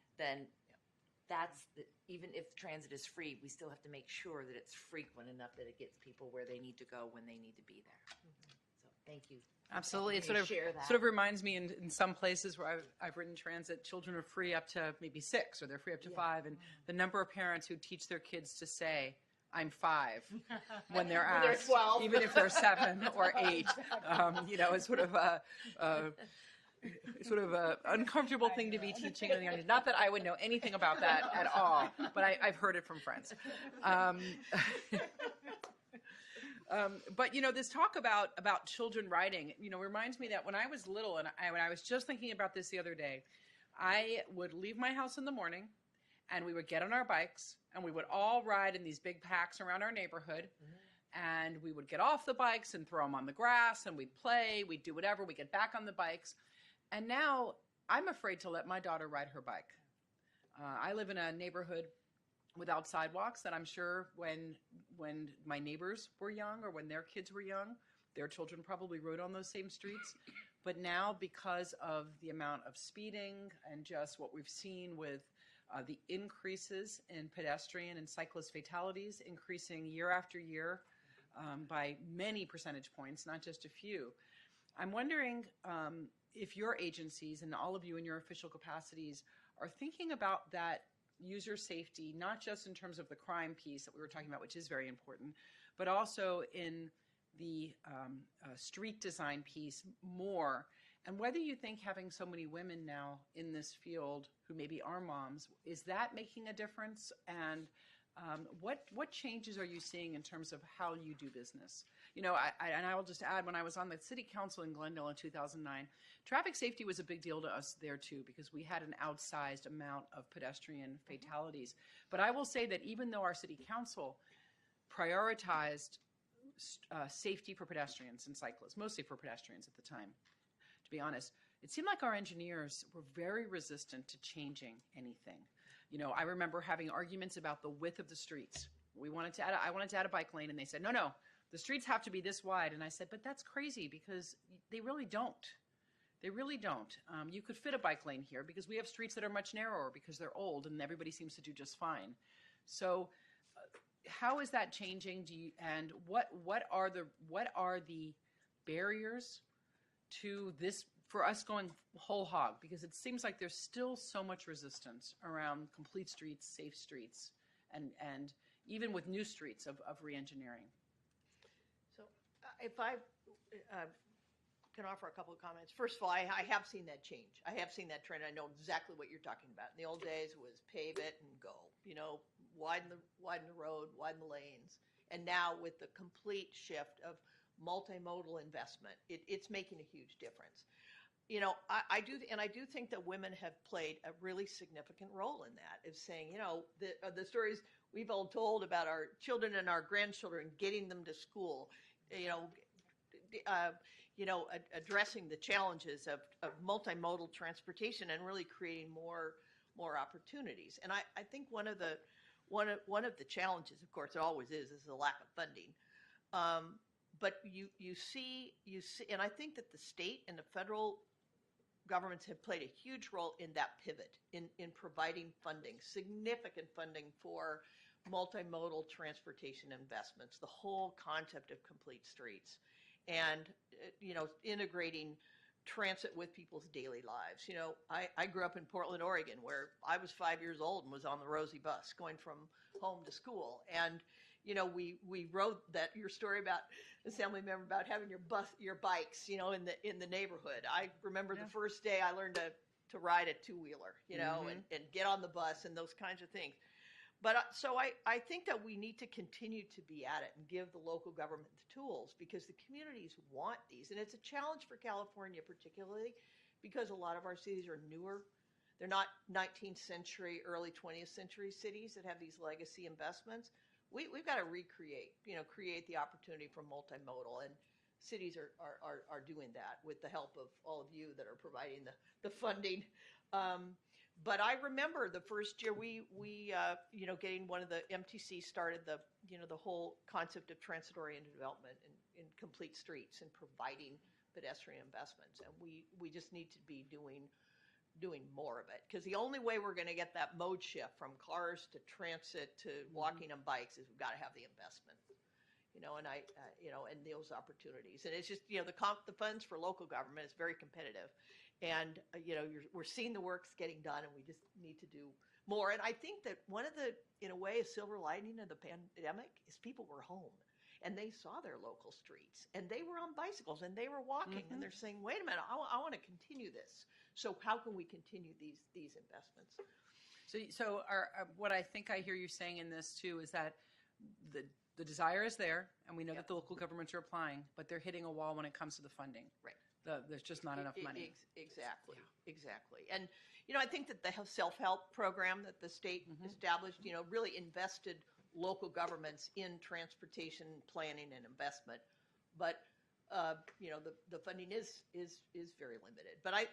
even if transit is free, we still have to make sure that it's frequent enough that it gets people where they need to go when they need to be there. So thank you. Absolutely. It Can sort you of share that? sort of reminds me in some places where I've ridden transit, children are free up to maybe 6 or they're free up to 5. And the number of parents who teach their kids to say, I'm 5 when they're When they're asked, 12. even if they're 7 or 8, it's sort of a uncomfortable thing to be teaching on the young. Not that I would know anything about that at all, but I've heard it from friends. But this talk about children riding, reminds me that when I was little, and when I was just thinking about this the other day, I would leave my house in the morning, and we would get on our bikes, and we would all ride in these big packs around our neighborhood, and we would get off the bikes and throw them on the grass, and we'd play, we'd do whatever, we'd get back on the bikes, and now I'm afraid to let my daughter ride her bike. I live in a neighborhood without sidewalks, and I'm sure when my neighbors were young or when their kids were young, their children probably rode on those same streets. But now, because of the amount of speeding and just what we've seen with the increases in pedestrian and cyclist fatalities increasing year after year by many percentage points, not just a few, I'm wondering if your agencies and all of you in your official capacities are thinking about that user safety, not just in terms of the crime piece that we were talking about, which is very important, but also in the street design piece more. And whether you think having so many women now in this field who maybe are moms, is that making a difference? And what changes are you seeing in terms of how you do business? And I will just add, when I was on the city council in Glendale in 2009, traffic safety was a big deal to us there too, because we had an outsized amount of pedestrian fatalities. But I will say that even though our city council prioritized safety for pedestrians and cyclists, mostly for pedestrians at the time, to be honest, it seemed like our engineers were very resistant to changing anything. I remember having arguments about the width of the streets. I wanted to add a bike lane, and they said, no, the streets have to be this wide. And I said, but that's crazy, because they really don't. They really don't. You could fit a bike lane here because we have streets that are much narrower because they're old and everybody seems to do just fine. So how is that changing? And what are the barriers to this for us going whole hog? Because it seems like there's still so much resistance around complete streets, safe streets, and even with new streets of re-engineering. So if I can offer a couple of comments. First of all, I have seen that change. I have seen that trend. I know exactly what you're talking about. In the old days, it was pave it and go. Widen the road, widen the lanes. And now with the complete shift of multimodal investment, it's making a huge difference. I do think that women have played a really significant role in that, of saying, the stories we've all told about our children and our grandchildren, getting them to school, addressing the challenges of multimodal transportation and really creating more opportunities. And I think one of the challenges, of course, it always is the lack of funding. But you see, and I think that the state and the federal governments have played a huge role in that pivot, in providing funding, significant funding for multimodal transportation investments, the whole concept of complete streets, and integrating transit with people's daily lives. I grew up in Portland, Oregon, where I was 5 years old and was on the Rosie bus going from home to school. And, we wrote that your story about assembly member about having your bikes, in the neighborhood. I remember the first day I learned to ride a two-wheeler, and get on the bus and those kinds of things. But so I think that we need to continue to be at it and give the local government the tools, because the communities want these. And it's a challenge for California particularly because a lot of our cities are newer. They're not 19th century, early 20th century cities that have these legacy investments. We've got to create the opportunity for multimodal, and cities are doing that with the help of all of you that are providing the funding. But I remember the first year we getting one of the MTC started the whole concept of transit-oriented development in complete streets and providing pedestrian investments. And we just need to be doing more of it, because the only way we're going to get that mode shift from cars to transit to walking and bikes is we've got to have the investment, and and those opportunities. And it's just, the funds for local government is very competitive, and we're seeing the work's getting done, and we just need to do more. And I think that one of the, in a way, a silver lining of the pandemic is people were home. And they saw their local streets, and they were on bicycles, and they were walking, and they're saying, "Wait a minute, I want to continue this." So, how can we continue these investments? So what I think I hear you saying in this too is that the desire is there, and we know that the local governments are applying, but they're hitting a wall when it comes to the funding. Right. There's just not enough money. Exactly. And I think that the self-help program that the state established, really invested local governments in transportation planning and investment, but the funding is very limited. But I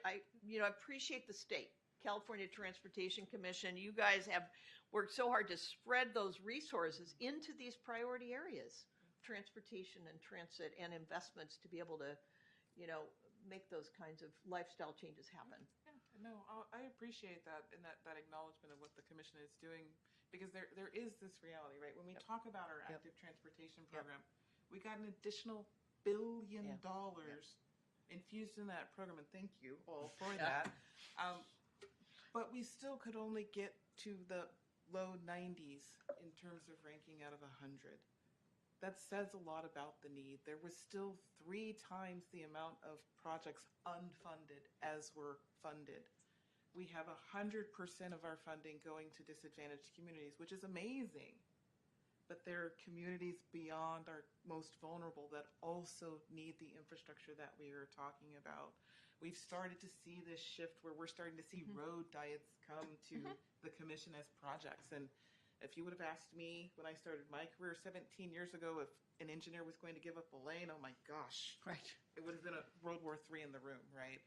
appreciate the state, California Transportation Commission. You guys have worked so hard to spread those resources into these priority areas, transportation and transit and investments, to be able to make those kinds of lifestyle changes happen. Yeah, no, I appreciate that, and that acknowledgement of what the commission is doing, because there is this reality, right? When we talk about our active transportation program, we got an additional $1 billion infused in that program, and thank you all for that. But we still could only get to the low 90s in terms of ranking out of 100. That says a lot about the need. There was still 3 times the amount of projects unfunded as were funded. We have 100% of our funding going to disadvantaged communities, which is amazing. But there are communities beyond our most vulnerable that also need the infrastructure that we are talking about. We've started to see this shift where we're starting to see road diets come to the commission as projects. And if you would have asked me when I started my career 17 years ago if an engineer was going to give up a lane, oh my gosh. Right. It would have been a World War III in the room, right?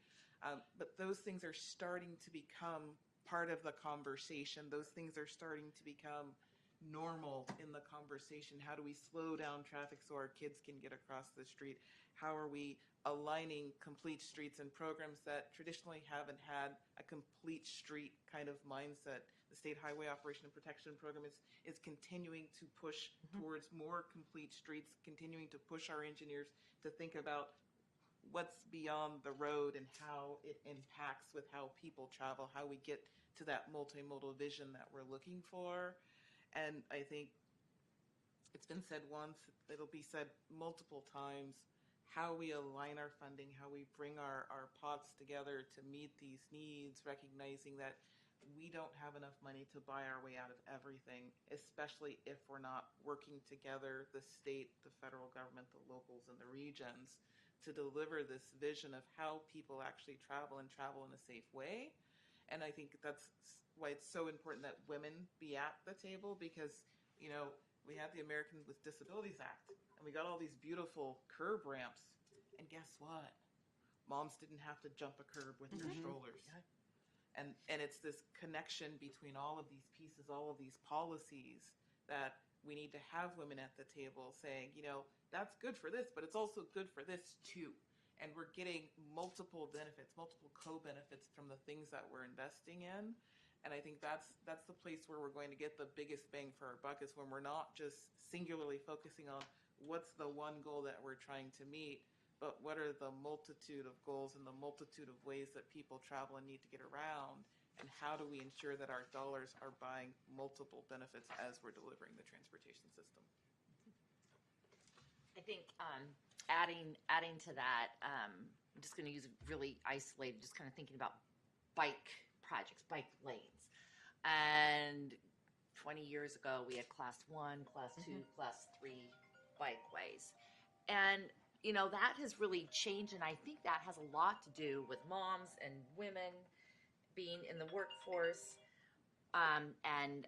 But those things are starting to become part of the conversation. Those things are starting to become normal in the conversation. How do we slow down traffic so our kids can get across the street? How are we aligning complete streets and programs that traditionally haven't had a complete street kind of mindset? The State Highway Operation and Protection Program is continuing to push towards more complete streets, continuing to push our engineers to think about what's beyond the road and how it impacts with how people travel, how we get to that multimodal vision that we're looking for. And I think it's been said once, it'll be said multiple times, how we align our funding, how we bring our pots together to meet these needs, recognizing that we don't have enough money to buy our way out of everything, especially if we're not working together, the state, the federal government, the locals, and the regions, to deliver this vision of how people actually travel and travel in a safe way. And I think that's why it's so important that women be at the table, because, we had the Americans with Disabilities Act, and we got all these beautiful curb ramps. And guess what? Moms didn't have to jump a curb with their strollers. Yeah. And it's this connection between all of these pieces, all of these policies, that we need to have women at the table saying, that's good for this, but it's also good for this too. And we're getting multiple benefits, multiple co-benefits from the things that we're investing in. And I think that's the place where we're going to get the biggest bang for our buck, is when we're not just singularly focusing on what's the one goal that we're trying to meet, but what are the multitude of goals and the multitude of ways that people travel and need to get around, and how do we ensure that our dollars are buying multiple benefits as we're delivering the transportation system? I think adding to that, I'm just going to use really isolated, just kind of thinking about bike projects, bike lanes. And 20 years ago, we had class 1, class 2, class 3 bikeways. And, that has really changed. And I think that has a lot to do with moms and women being in the workforce, and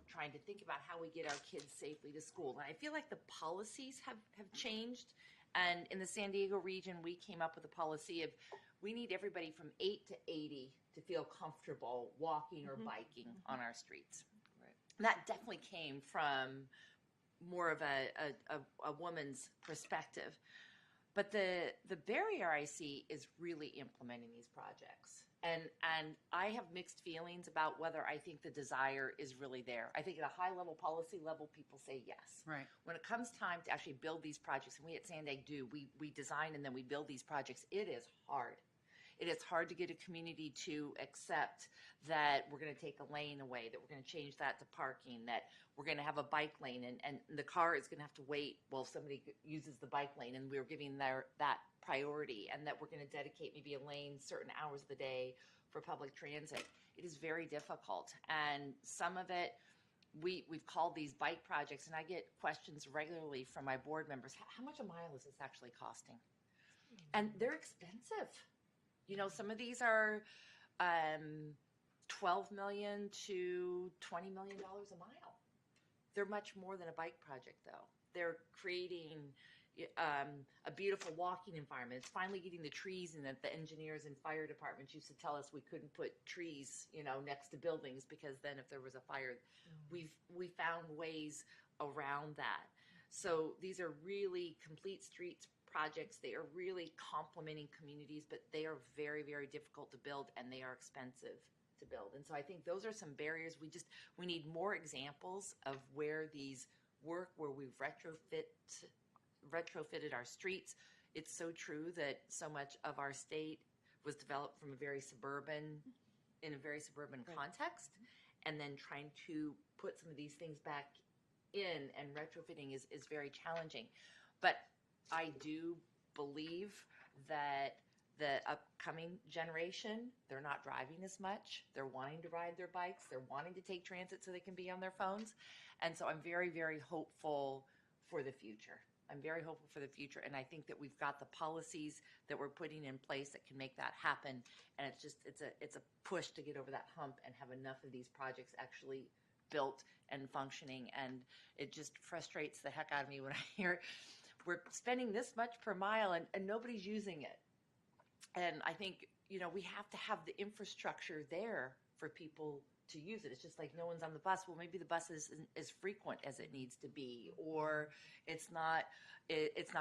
trying to think about how we get our kids safely to school. And I feel like the policies have changed. And in the San Diego region, we came up with a policy of we need everybody from 8 to 80 to feel comfortable walking or biking on our streets. Right. And that definitely came from more of a woman's perspective. But the barrier I see is really implementing these projects. And I have mixed feelings about whether I think the desire is really there. I think at a high level, policy level, people say yes. Right. When it comes time to actually build these projects, and we at Sandag do, we design and then we build these projects, it is hard. It is hard to get a community to accept that we're going to take a lane away, that we're going to change that to parking, that we're going to have a bike lane, and the car is going to have to wait while somebody uses the bike lane, and we're giving that priority, and that we're going to dedicate maybe a lane certain hours of the day for public transit. It is very difficult, and some of it, we've called these bike projects, and I get questions regularly from my board members, how much a mile is this actually costing? And they're expensive. Some of these are $12 million to $20 million a mile. They're much more than a bike project, though. They're creating a beautiful walking environment. It's finally getting the trees in that the engineers and fire departments used to tell us we couldn't put trees, next to buildings because then if there was a fire, we found ways around that. So these are really complete streets projects. They are really complementing communities, but they are very, very difficult to build, and they are expensive to build. And so I think those are some barriers. We need more examples of where these work, where we've retrofitted our streets. It's so true that so much of our state was developed from in a very suburban context, and then trying to put some of these things back in and retrofitting is very challenging. But I do believe that the upcoming generation, they're not driving as much. They're wanting to ride their bikes. They're wanting to take transit so they can be on their phones. And so I'm very, very hopeful for the future. I'm very hopeful for the future. And I think that we've got the policies that we're putting in place that can make that happen. And it's a push to get over that hump and have enough of these projects actually built and functioning. And it just frustrates the heck out of me when I hear we're spending this much per mile and nobody's using it. And I think, we have to have the infrastructure there for people to use it. It's just like no one's on the bus. Well, maybe the bus isn't as frequent as it needs to be, or it's not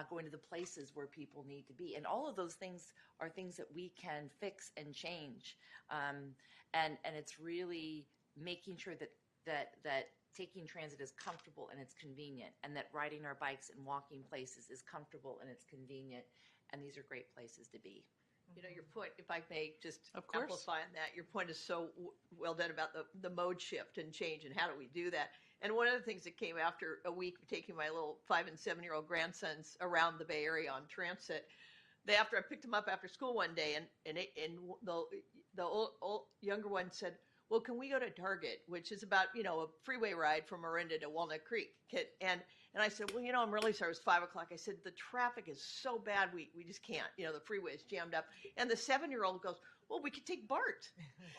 going to the places where people need to be. And all of those things are things that we can fix and change. And it's really making sure that taking transit is comfortable and it's convenient, and that riding our bikes and walking places is comfortable and it's convenient. And these are great places to be. Your point, if I may just Of course. amplify on that, your point is so well done about the mode shift and change and how do we do that. And one of the things that came after a week of taking my little 5- and 7-year-old grandsons around the Bay Area on transit, after I picked them up after school one day, and the old younger one said, well, can we go to Target, which is about, a freeway ride from Orinda to Walnut Creek. And I said, well, I'm really sorry. It was 5 o'clock. I said, the traffic is so bad. We just can't, the freeway is jammed up. And the 7-year-old goes, well, we could take BART.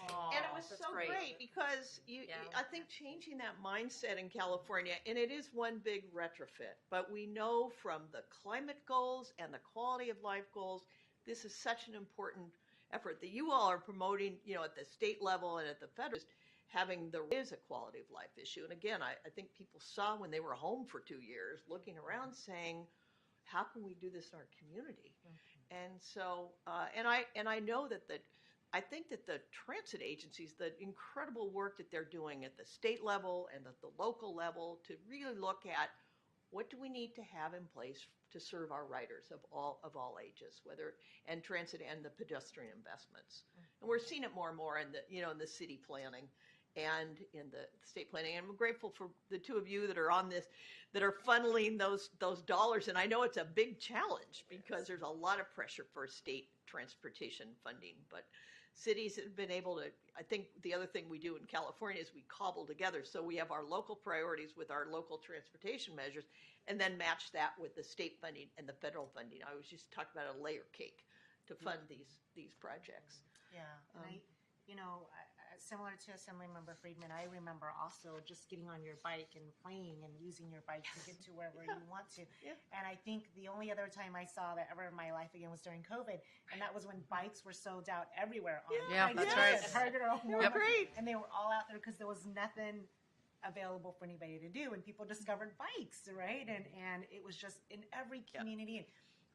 And it was so great because I think changing that mindset in California, and it is one big retrofit, but we know from the climate goals and the quality of life goals, this is such an important effort that you all are promoting, at the state level and at the federal, having is a quality of life issue. And again, I think people saw when they were home for 2 years, looking around saying, how can we do this in our community? Mm-hmm. And so, and I know that I think that the transit agencies, the incredible work that they're doing at the state level and at the local level to really look at what do we need to have in place to serve our riders of all ages, and transit and the pedestrian investments. Mm-hmm. And we're seeing it more and more in the city planning. and in the state planning. And I'm grateful for the two of you that are on this, that are funneling those dollars. And I know it's a big challenge because there's a lot of pressure for state transportation funding, but cities have been able to, I think the other thing we do in California is we cobble together. So we have our local priorities with our local transportation measures and then match that with the state funding and the federal funding. I was just talking about a layer cake to fund these projects. Yeah, and similar to Assemblymember Friedman, I remember also just getting on your bike and playing and using your bike to get to wherever you want to. Yeah. And I think the only other time I saw that ever in my life again was during COVID, and that was when bikes were sold out everywhere. Yeah, that's right. Target or Yep. Great. and they were all out there because there was nothing available for anybody to do, and people discovered bikes, right? And it was just in every community. And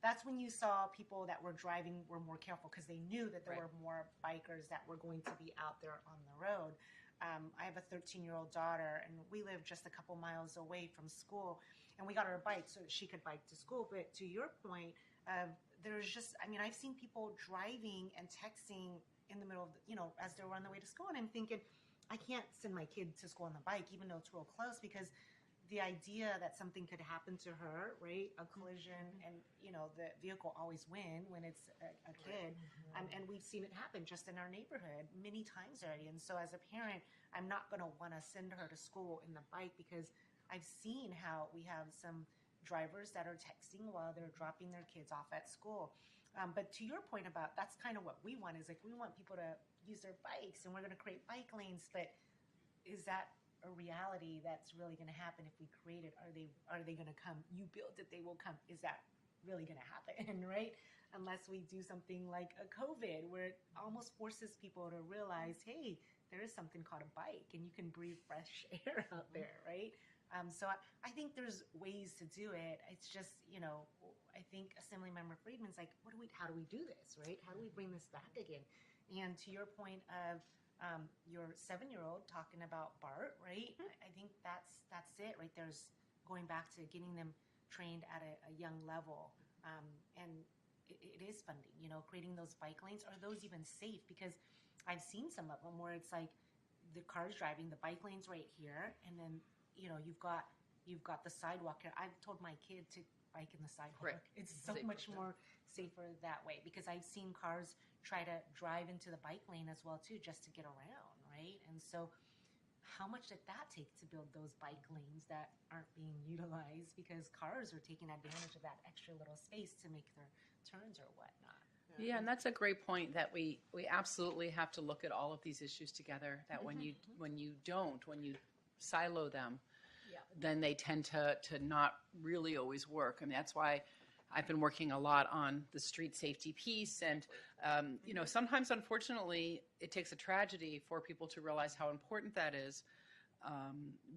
that's when you saw people that were driving were more careful because they knew that there were more bikers that were going to be out there on the road. I have a 13-year-old daughter, and we live just a couple miles away from school, and we got her a bike so she could bike to school. But to your point, there's just, I've seen people driving and texting in the middle of, as they're on the way to school, and I'm thinking, I can't send my kid to school on the bike, even though it's real close, because the idea that something could happen to her, right? A collision, and the vehicle always win when it's a kid, and we've seen it happen just in our neighborhood many times already. And so, as a parent, I'm not going to want to send her to school in the bike because I've seen how we have some drivers that are texting while they're dropping their kids off at school. But to your point about that's kind of what we want is we want people to use their bikes, and we're going to create bike lanes. But is that a reality that's really going to happen if we create it? Are they going to come? You build it, they will come. Is that really going to happen, right? Unless we do something like a COVID where it almost forces people to realize, hey, there is something called a bike and you can breathe fresh air out there, right? So I think there's ways to do it. It's just, I think Assemblymember Friedman's like, how do we do this, right? How do we bring this back again? And to your point of your 7-year-old talking about BART, right? I think that's it, right? There's going back to getting them trained at a young level, and it is funding. Creating those bike lanes. Are those even safe? Because I've seen some of them where it's like the car's driving, the bike lane's right here, and then you've got the sidewalk here. I've told my kid to bike in the sidewalk. Right. It's so much more safer that way because I've seen cars try to drive into the bike lane as well too, just to get around, right? And so how much did that take to build those bike lanes that aren't being utilized because cars are taking advantage of that extra little space to make their turns or whatnot? Yeah, and that's a great point that we absolutely have to look at all of these issues together, that when you silo them, then they tend to not really always work. That's why I've been working a lot on the street safety piece. And, sometimes, unfortunately, it takes a tragedy for people to realize how important that is.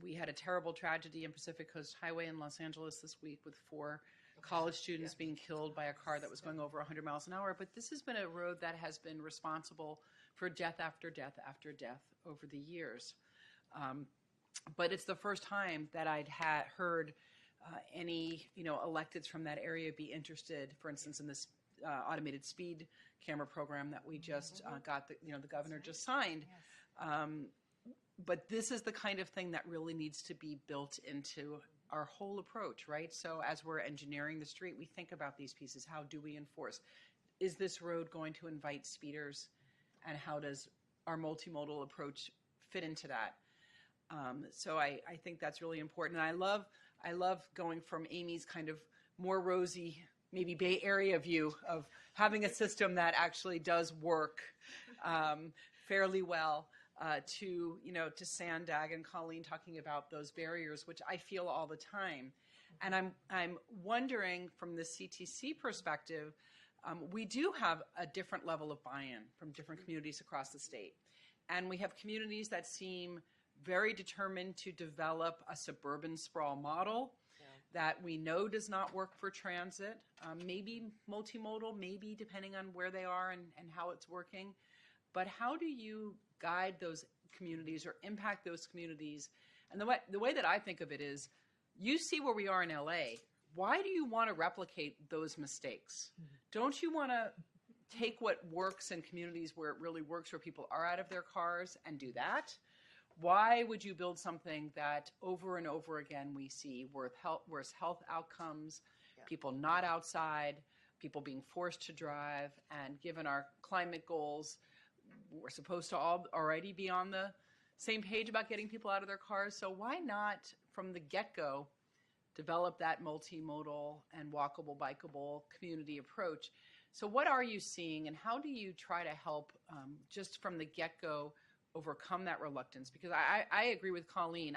We had a terrible tragedy in Pacific Coast Highway in Los Angeles this week with 4 college students being killed by a car that was going over 100 miles an hour. But this has been a road that has been responsible for death after death after death over the years. But it's the first time that I'd heard any electeds from that area be interested, for instance, in this automated speed camera program that we just got. The governor just signed. But this is the kind of thing that really needs to be built into our whole approach, right? So as we're engineering the street, we think about these pieces. How do we enforce? Is this road going to invite speeders? And how does our multimodal approach fit into that? So I think that's really important. And I love going from Amy's kind of more rosy, maybe Bay Area view of having a system that actually does work fairly well, to Sandag and Colleen talking about those barriers, which I feel all the time. And I'm wondering from the CTC perspective, we do have a different level of buy-in from different communities across the state. And we have communities that seem very determined to develop a suburban sprawl model that we know does not work for transit, maybe multimodal, maybe depending on where they are and how it's working. But how do you guide those communities or impact those communities? And the way that I think of it is, you see where we are in LA. Why do you want to replicate those mistakes? Don't you want to take what works in communities where it really works, where people are out of their cars, and do that? Why would you build something that over and over again we see worse health outcomes, people not outside, people being forced to drive, and given our climate goals, we're supposed to all already be on the same page about getting people out of their cars. So why not, from the get-go, develop that multimodal and walkable, bikeable community approach? So what are you seeing, and how do you try to help just from the get-go overcome that reluctance? Because I agree with Colleen.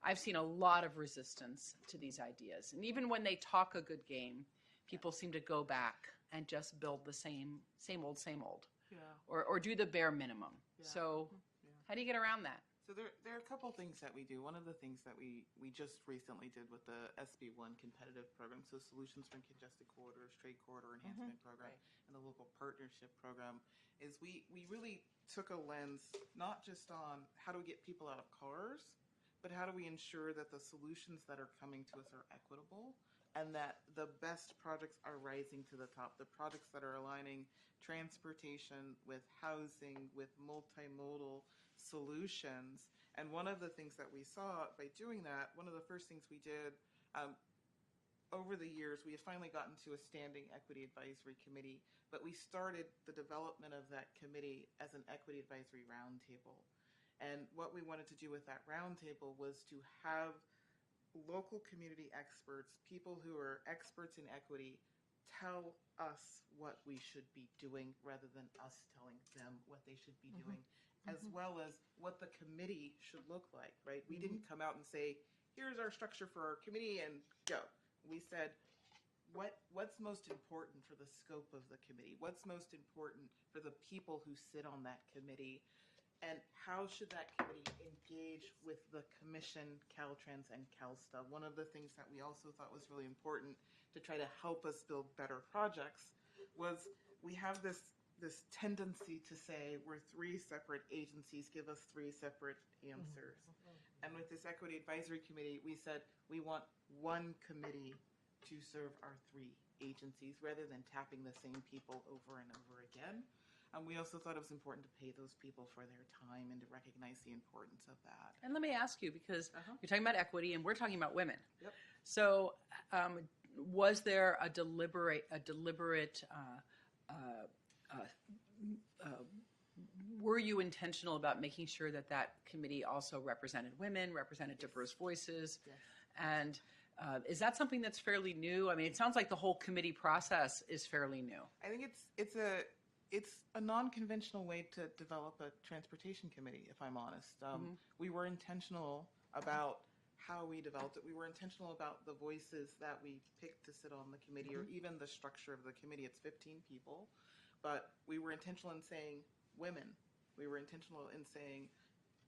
I've seen a lot of resistance to these ideas. And even when they talk a good game, people seem to go back and just build the same old. Yeah. Or do the bare minimum. Yeah. So Yeah. how do you get around that? So there are a couple things that we do. One of the things that we just recently did with the SB1 competitive program, so Solutions from Congested Corridors, Trade Corridor Enhancement Program, and the Local Partnership Program, is we really took a lens not just on how do we get people out of cars, but how do we ensure that the solutions that are coming to us are equitable and that the best projects are rising to the top, the projects that are aligning transportation with housing, with multimodal solutions. And one of the things that we saw by doing that, one of the first things we did over the years, we had finally gotten to a standing equity advisory committee, but we started the development of that committee as an equity advisory roundtable. And what we wanted to do with that roundtable was to have local community experts, people who are experts in equity, tell us what we should be doing rather than us telling them what they should be doing, as well as what the committee should look like, right? We didn't come out and say, here's our structure for our committee and go. We said, what's most important for the scope of the committee? What's most important for the people who sit on that committee? And how should that committee engage with the commission, Caltrans, and CalSTA? One of the things that we also thought was really important to try to help us build better projects was we have this tendency to say we're three separate agencies, give us three separate answers. And with this Equity Advisory Committee, we said we want one committee to serve our three agencies rather than tapping the same people over and over again. And we also thought it was important to pay those people for their time and to recognize the importance of that. And let me ask you, because you're talking about equity and we're talking about women. Yep. So was there a deliberate were you intentional about making sure that that committee also represented women, represented diverse voices? Yes. And is that something that's fairly new? I mean, it sounds like the whole committee process is fairly new. I think it's a non-conventional way to develop a transportation committee, if I'm honest. We were intentional about how we developed it. We were intentional about the voices that we picked to sit on the committee, or even the structure of the committee. It's 15 people, but we were intentional in saying women. We were intentional in saying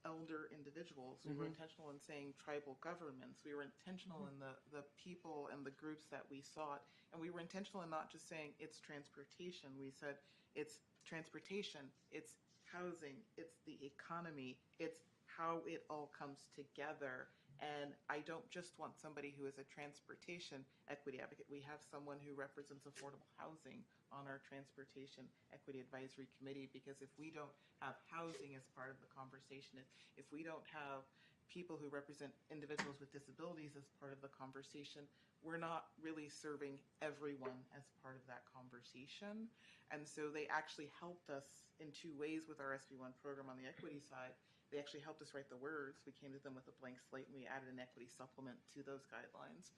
elder individuals. We were intentional in saying tribal governments. We were intentional in the people and the groups that we sought. And we were intentional in not just saying it's transportation. We said it's transportation, it's housing, it's the economy, it's how it all comes together. And I don't just want somebody who is a transportation equity advocate. We have someone who represents affordable housing on our Transportation Equity Advisory Committee, because if we don't have housing as part of the conversation, if we don't have people who represent individuals with disabilities as part of the conversation, we're not really serving everyone as part of that conversation. And so they actually helped us in two ways with our SB1 program on the equity side. They actually helped us write the words. We came to them with a blank slate and we added an equity supplement to those guidelines.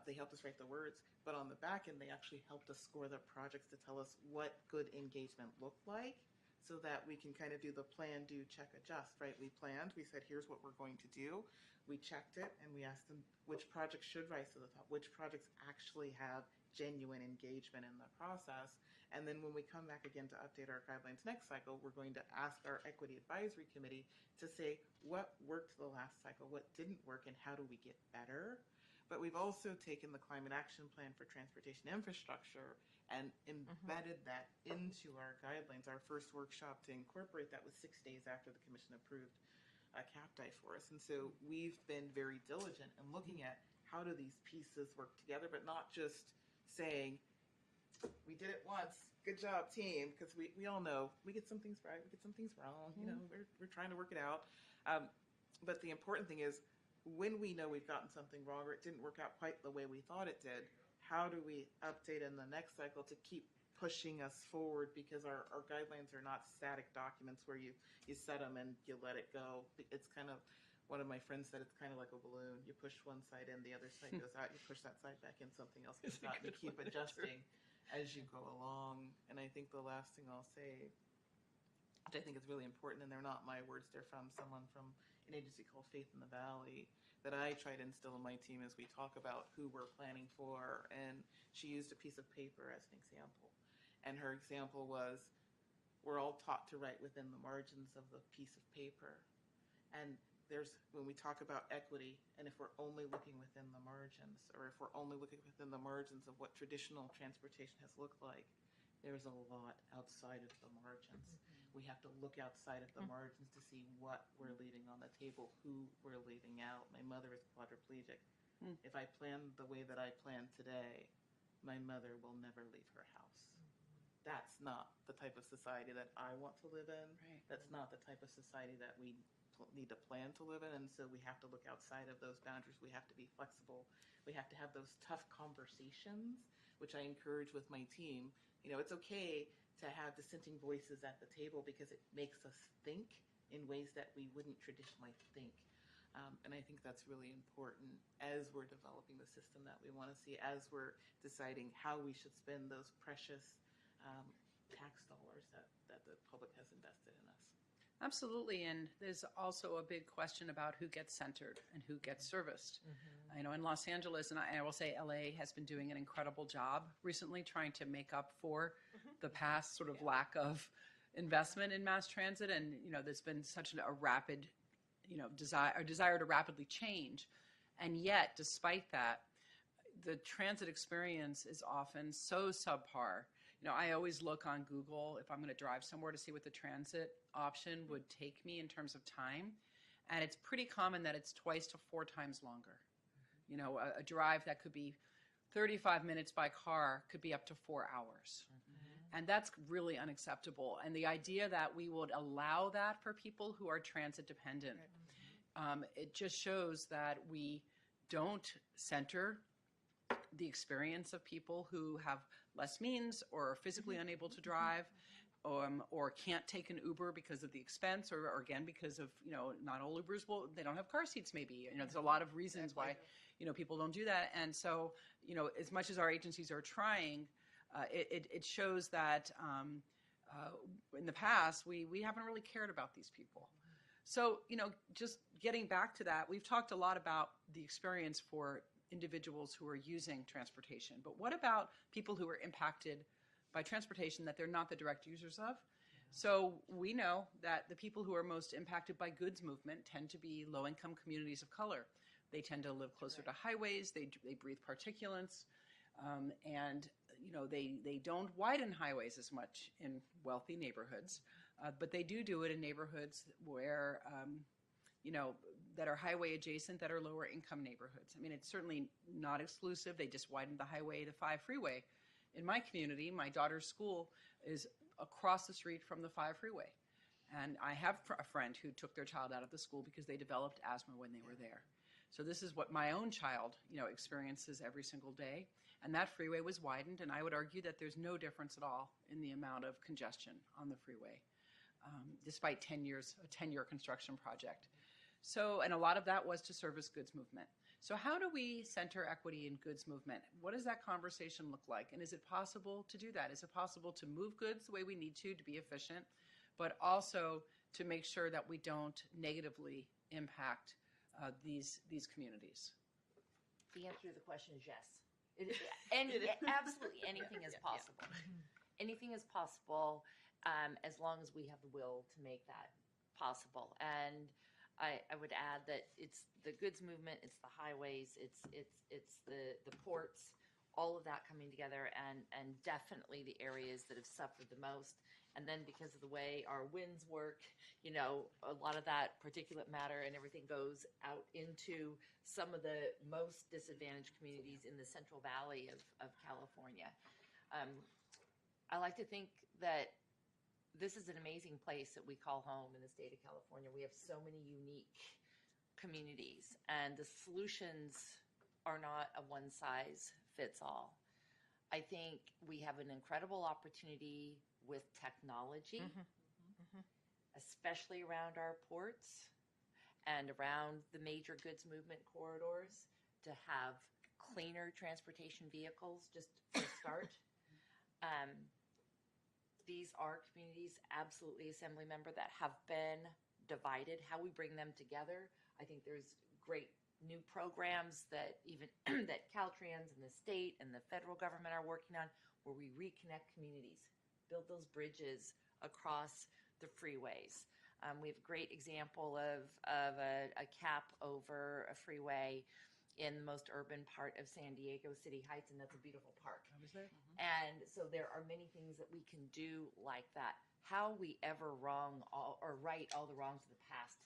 They helped us write the words, but on the back end, they actually helped us score the projects to tell us what good engagement looked like, so that we can kind of do the plan, do, check, adjust, right? We planned, we said, here's what we're going to do. We checked it, and we asked them which projects should rise to the top, which projects actually have genuine engagement in the process. And then when we come back again to update our guidelines next cycle, we're going to ask our Equity Advisory Committee to say what worked the last cycle, what didn't work, and how do we get better. But we've also taken the Climate Action Plan for Transportation Infrastructure and embedded that into our guidelines. Our first workshop to incorporate that was 6 days after the Commission approved CAPDI for us. And so we've been very diligent in looking at how do these pieces work together, but not just saying, we did it once, good job, team, because we all know we get some things right, we get some things wrong, you know, we're trying to work it out. But the important thing is, when we know we've gotten something wrong or it didn't work out quite the way we thought it did, how do we update in the next cycle to keep pushing us forward? Because our guidelines are not static documents where you set them and you let it go. It's kind of, one of my friends said, it's kind of like a balloon. You push one side in, the other side goes out. You push that side back in, something else goes out. You keep adjusting as you go along. And I think the last thing I'll say, which I think is really important, and they're not my words, they're from someone from an agency called Faith in the Valley, that I try to instill in my team as we talk about who we're planning for. And she used a piece of paper as an example. And her example was, we're all taught to write within the margins of the piece of paper. And when we talk about equity, and if we're only looking within the margins, or if we're only looking within the margins of what traditional transportation has looked like, there's a lot outside of the margins. We have to look outside of the margins to see what we're leaving on the table, who we're leaving out. My mother is quadriplegic. If I plan the way that I plan today, my mother will never leave her house. That's not the type of society that I want to live in. Right. That's not the type of society that we need to plan to live in. And so we have to look outside of those boundaries. We have to be flexible. We have to have those tough conversations, which I encourage with my team. You know, it's okay to have dissenting voices at the table because it makes us think in ways that we wouldn't traditionally think. And I think that's really important as we're developing the system that we want to see, as we're deciding how we should spend those precious tax dollars that the public has invested in us. Absolutely, and there's also a big question about who gets centered and who gets serviced. I know in Los Angeles, and I will say LA has been doing an incredible job recently trying to make up for the past sort of lack of investment in mass transit, and there's been such a rapid desire to rapidly change. And yet, despite that, the transit experience is often so subpar. I always look on Google if I'm going to drive somewhere to see what the transit option would take me in terms of time. And it's pretty common that it's 2 to 4 times longer. A drive that could be 35 minutes by car could be up to 4 hours. And that's really unacceptable. And the idea that we would allow that for people who are transit dependent, it just shows that we don't center the experience of people who have less means or are physically unable to drive, or can't take an Uber because of the expense, or again, because of, not all Ubers, they don't have car seats maybe. There's a lot of reasons why, people don't do that. And so, as much as our agencies are trying, it shows that in the past, we haven't really cared about these people. So, just getting back to that, we've talked a lot about the experience for individuals who are using transportation, but what about people who are impacted by transportation that they're not the direct users of? So we know that the people who are most impacted by goods movement tend to be low-income communities of color. They tend to live closer to highways, they breathe particulates, and they don't widen highways as much in wealthy neighborhoods, but they do it in neighborhoods where that are highway adjacent, that are lower income neighborhoods. I mean, it's certainly not exclusive. They just widened the highway, the 5 freeway. In my community, my daughter's school is across the street from the 5 freeway. And I have a friend who took their child out of the school because they developed asthma when they were there. So this is what my own child, experiences every single day. And that freeway was widened, and I would argue that there's no difference at all in the amount of congestion on the freeway, despite a 10-year construction project. So, and a lot of that was to service goods movement. So how do we center equity in goods movement? What does that conversation look like? And is it possible to do that? Is it possible to move goods the way we need to be efficient, but also to make sure that we don't negatively impact these communities? The answer to the question is yes. Absolutely anything is possible. Anything is possible as long as we have the will to make that possible. And I would add that it's the goods movement, it's the highways, it's the ports, all of that coming together, and definitely the areas that have suffered the most. And then because of the way our winds work, a lot of that particulate matter and everything goes out into some of the most disadvantaged communities in the Central Valley of California. I like to think that this is an amazing place that we call home in the state of California. We have so many unique communities, and the solutions are not a one size fits all. I think we have an incredible opportunity with technology, especially around our ports and around the major goods movement corridors, to have cleaner transportation vehicles, just for a start. These are communities, absolutely, Assembly Member, that have been divided. How we bring them together, I think there's great new programs that even that Caltrans and the state and the federal government are working on, where we reconnect communities, build those bridges across the freeways. We have a great example of a cap over a freeway in the most urban part of San Diego, City Heights, and that's a beautiful park. I was there. And so there are many things that we can do like that. How we ever right all the wrongs of the past,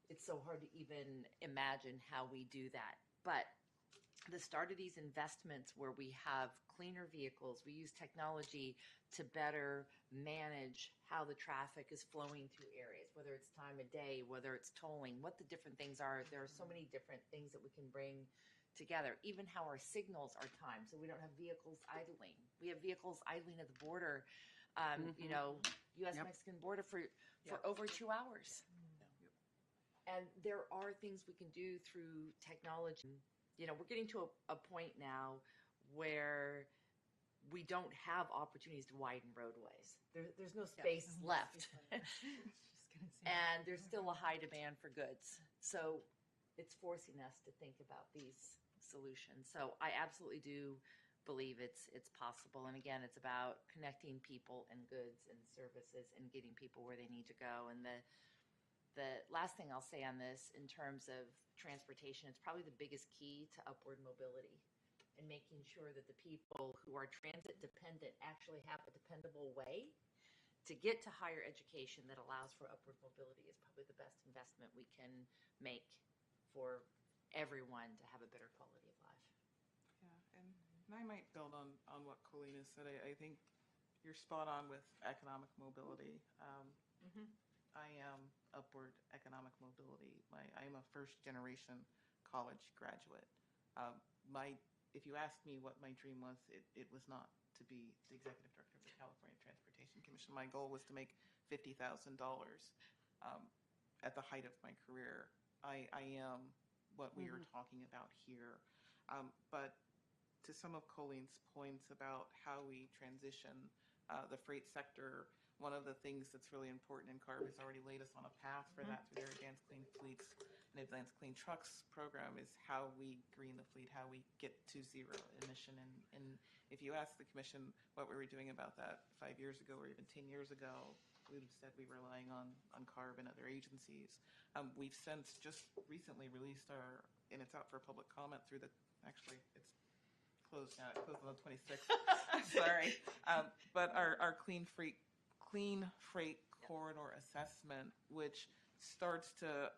it's so hard to even imagine how we do that. But the start of these investments, where we have cleaner vehicles, we use technology to better manage how the traffic is flowing through areas, whether it's time of day, whether it's tolling, what the different things are. There are so many different things that we can bring together. Even how our signals are timed, so we don't have vehicles idling. We have vehicles idling at the border, U.S.-Mexican border for over 2 hours. And there are things we can do through technology. We're getting to a point now where we don't have opportunities to widen roadways. There's no space left. And there's still a high demand for goods. So it's forcing us to think about these solutions. So I absolutely do believe it's possible. And again, it's about connecting people and goods and services and getting people where they need to go. And the last thing I'll say on this, in terms of transportation, it's probably the biggest key to upward mobility, and making sure that the people who are transit dependent actually have a dependable way to get to higher education that allows for upward mobility is probably the best investment we can make for everyone to have a better quality of life. Yeah, and I might build on what Colleen has said. I think you're spot on with economic mobility. I am upward economic mobility. I am a first generation college graduate. If you asked me what my dream was, it was not to be the executive director of the California Transportation Commission. My goal was to make $50,000 at the height of my career. I am what we are talking about here. But to some of Colleen's points about how we transition the freight sector, one of the things that's really important, and CARB has already laid us on a path for that through their Advanced Clean Fleets and Advanced Clean Trucks program, is how we green the fleet, how we get to zero emission. And if you ask the Commission what we were doing about that 5 years ago or even 10 years ago, we would have said we were relying on CARB and other agencies. We've since just recently released and it's out for public comment through actually it's closed now, it closed on the 26th, sorry. But our Clean Freight Corridor Assessment, which starts to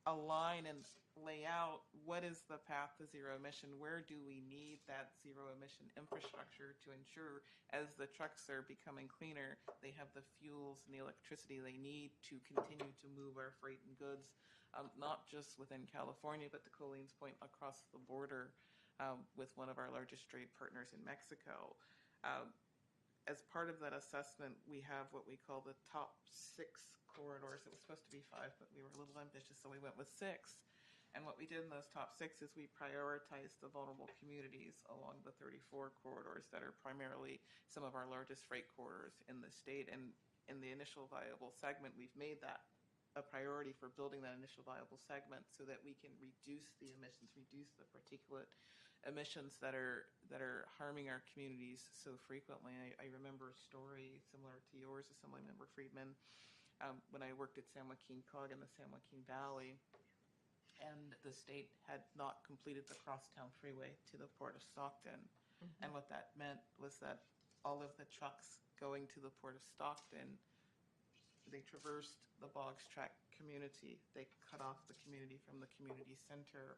align and lay out what is the path to zero emission, where do we need that zero emission infrastructure to ensure, as the trucks are becoming cleaner, they have the fuels and the electricity they need to continue to move our freight and goods, not just within California, but to Colleen's point, across the border with one of our largest trade partners in Mexico. As part of that assessment, we have what we call the top 6 corridors. It was supposed to be 5, but we were a little ambitious, so we went with 6. And what we did in those top 6 is we prioritized the vulnerable communities along the 34 corridors that are primarily some of our largest freight corridors in the state. And in the initial viable segment, we've made that a priority for building that initial viable segment so that we can reduce the emissions, reduce the particulate emissions that are harming our communities so frequently. I remember a story similar to yours, Assemblymember Friedman, when I worked at San Joaquin Cog in the San Joaquin Valley, and the state had not completed the crosstown freeway to the Port of Stockton. And what that meant was that all of the trucks going to the Port of Stockton, they traversed the Boggs Track community. They cut off the community from the community center.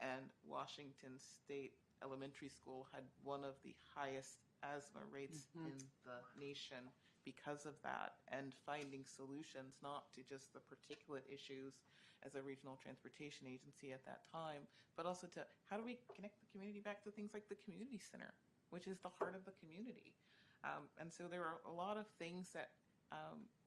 And Washington State Elementary School had one of the highest asthma rates in the nation because of that, and finding solutions not to just the particulate issues as a regional transportation agency at that time, but also to how do we connect the community back to things like the community center, which is the heart of the community. And so there are a lot of things that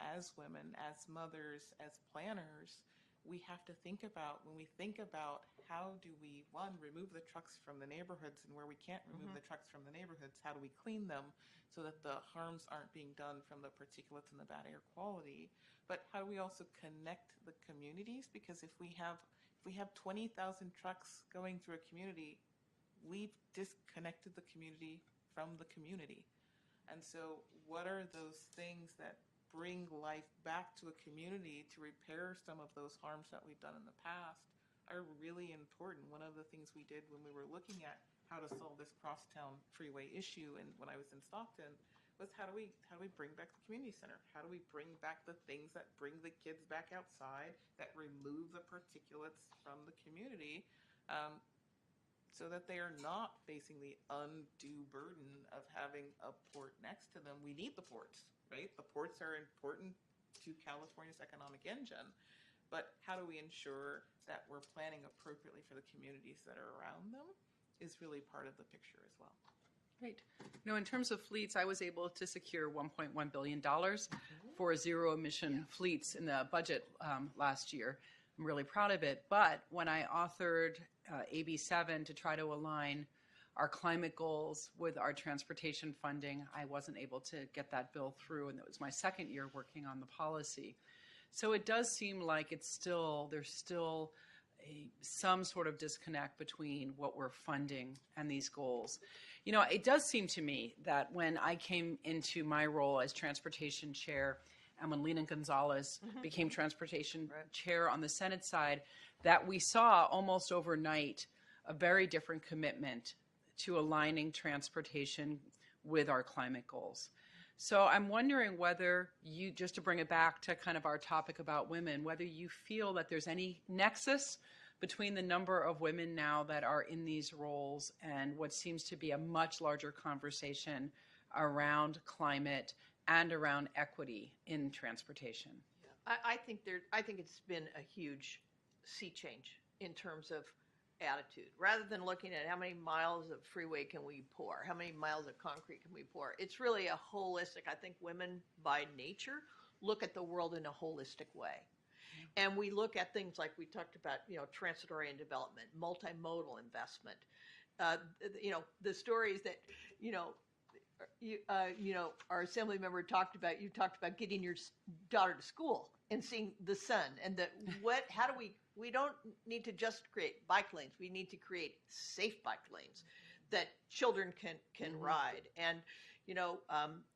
as women, as mothers, as planners, we have to think about when we think about how do we, one, remove the trucks from the neighborhoods, and where we can't remove the trucks from the neighborhoods, how do we clean them so that the harms aren't being done from the particulates and the bad air quality? But how do we also connect the communities? Because if we have 20,000 trucks going through a community, we've disconnected the community from the community. And so what are those things that bring life back to a community to repair some of those harms that we've done in the past are really important. One of the things we did when we were looking at how to solve this crosstown freeway issue, and when I was in Stockton, was how do we bring back the community center? How do we bring back the things that bring the kids back outside, that remove the particulates from the community, so that they are not facing the undue burden of having a port next to them. We need the ports, right? The ports are important to California's economic engine, but how do we ensure that we're planning appropriately for the communities that are around them is really part of the picture as well. Great. In terms of fleets, I was able to secure $1.1 billion for zero emission fleets in the budget last year. I'm really proud of it. But when I authored AB 7 to try to align our climate goals with our transportation funding, I wasn't able to get that bill through, and it was my second year working on the policy. So it does seem like there's still some sort of disconnect between what we're funding and these goals. It does seem to me that when I came into my role as transportation chair, and when Lena Gonzalez became transportation chair on the Senate side, that we saw almost overnight a very different commitment to aligning transportation with our climate goals. So I'm wondering whether you, just to bring it back to kind of our topic about women, whether you feel that there's any nexus between the number of women now that are in these roles and what seems to be a much larger conversation around climate and around equity in transportation. I think it's been a huge sea change in terms of attitude. Rather than looking at how many miles of freeway can we pour, how many miles of concrete can we pour, it's really a holistic. I think women by nature look at the world in a holistic way. And we look at things like we talked about, transit-oriented development, multimodal investment. The stories that, our assembly member talked about. You talked about getting your daughter to school and seeing the sun, and we don't need to just create bike lanes. We need to create safe bike lanes that children can ride. And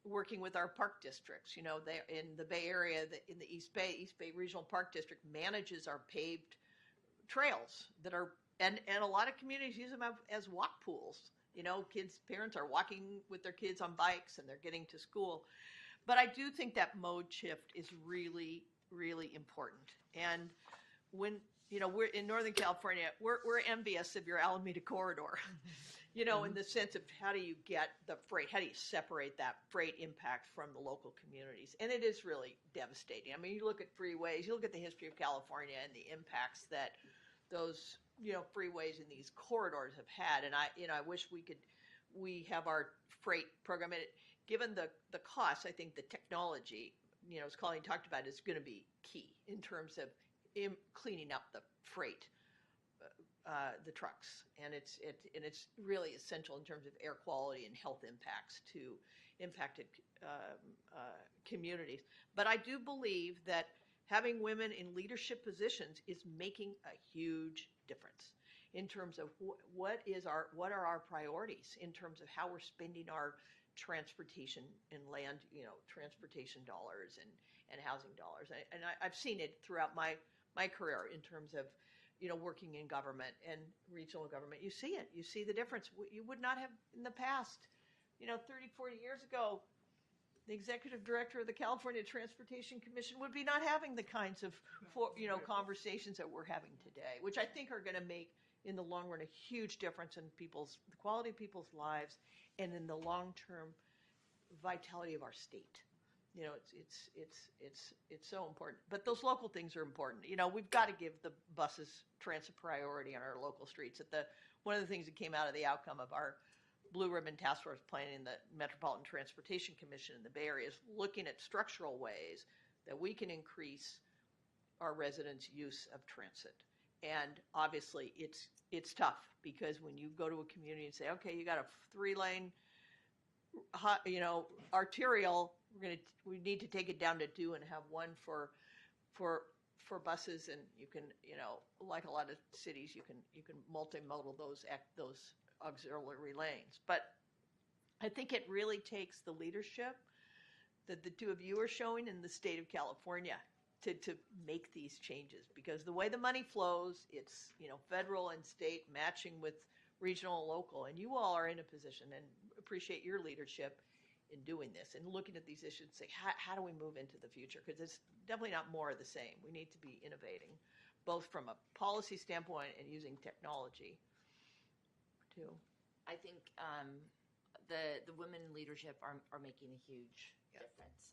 working with our park districts, they in the Bay Area, in the East Bay Regional Park District manages our paved trails that are, and a lot of communities use them as walk pools. Parents are walking with their kids on bikes and they're getting to school. But I do think that mode shift is really, really important. And when, we're in Northern California, we're envious of your Alameda corridor, in the sense of how do you get the freight? How do you separate that freight impact from the local communities? And it is really devastating. I mean, you look at freeways, you look at the history of California and the impacts that those freeways in these corridors have had. And I wish we have our freight program. And given the cost, I think the technology, as Colleen talked about, is going to be key in terms of cleaning up the freight, the trucks. And it's really essential in terms of air quality and health impacts to impacted communities. But I do believe that having women in leadership positions is making a huge difference in terms of what are our priorities in terms of how we're spending our transportation and land, transportation dollars and housing dollars. And I've seen it throughout my career in terms of, working in government and regional government. You see it. You see the difference. You would not have in the past, 30, 40 years ago, the executive director of the California Transportation Commission would be not having the kinds of, conversations that we're having today, which I think are going to make, in the long run, a huge difference in the quality of people's lives and in the long-term vitality of our state. You know, it's so important. But those local things are important. You know, we've got to give the buses transit priority on our local streets. One of the things that came out of the outcome of our Blue Ribbon Task Force planning in the Metropolitan Transportation Commission in the Bay Area is looking at structural ways that we can increase our residents' use of transit. And obviously, it's tough because when you go to a community and say, okay, you got a 3-lane, arterial, we need to take it down to 2 and have one for buses, and you can, like a lot of cities, you can multimodal those auxiliary lanes. But I think it really takes the leadership that the two of you are showing in the state of California to make these changes, because the way the money flows, it's, federal and state matching with regional and local, and you all are in a position, and appreciate your leadership in doing this and looking at these issues and say, how do we move into the future? Because it's definitely not more of the same. We need to be innovating, both from a policy standpoint and using technology too. I think the women in leadership are making a huge difference.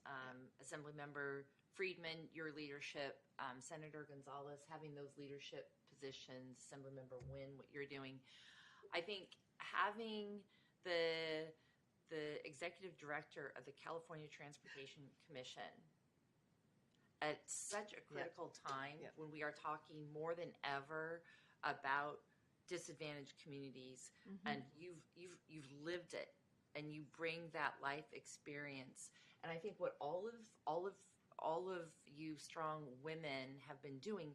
Assemblymember Friedman, your leadership, Senator Gonzalez, having those leadership positions, Assemblymember Wynn, what you're doing. I think having the executive director of the California Transportation Commission at such a critical time when we are talking more than ever about disadvantaged communities, and you've lived it, and you bring that life experience. And I think what all of you strong women have been doing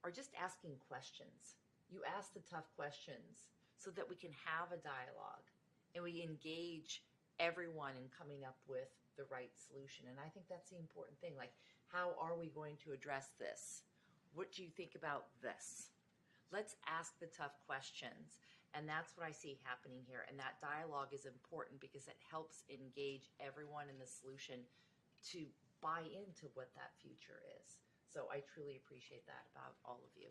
are just asking questions. You ask the tough questions so that we can have a dialogue and we engage everyone in coming up with the right solution. And I think that's the important thing. Like, how are we going to address this? What do you think about this? Let's ask the tough questions. And that's what I see happening here. And that dialogue is important because it helps engage everyone in the solution to buy into what that future is. So I truly appreciate that about all of you.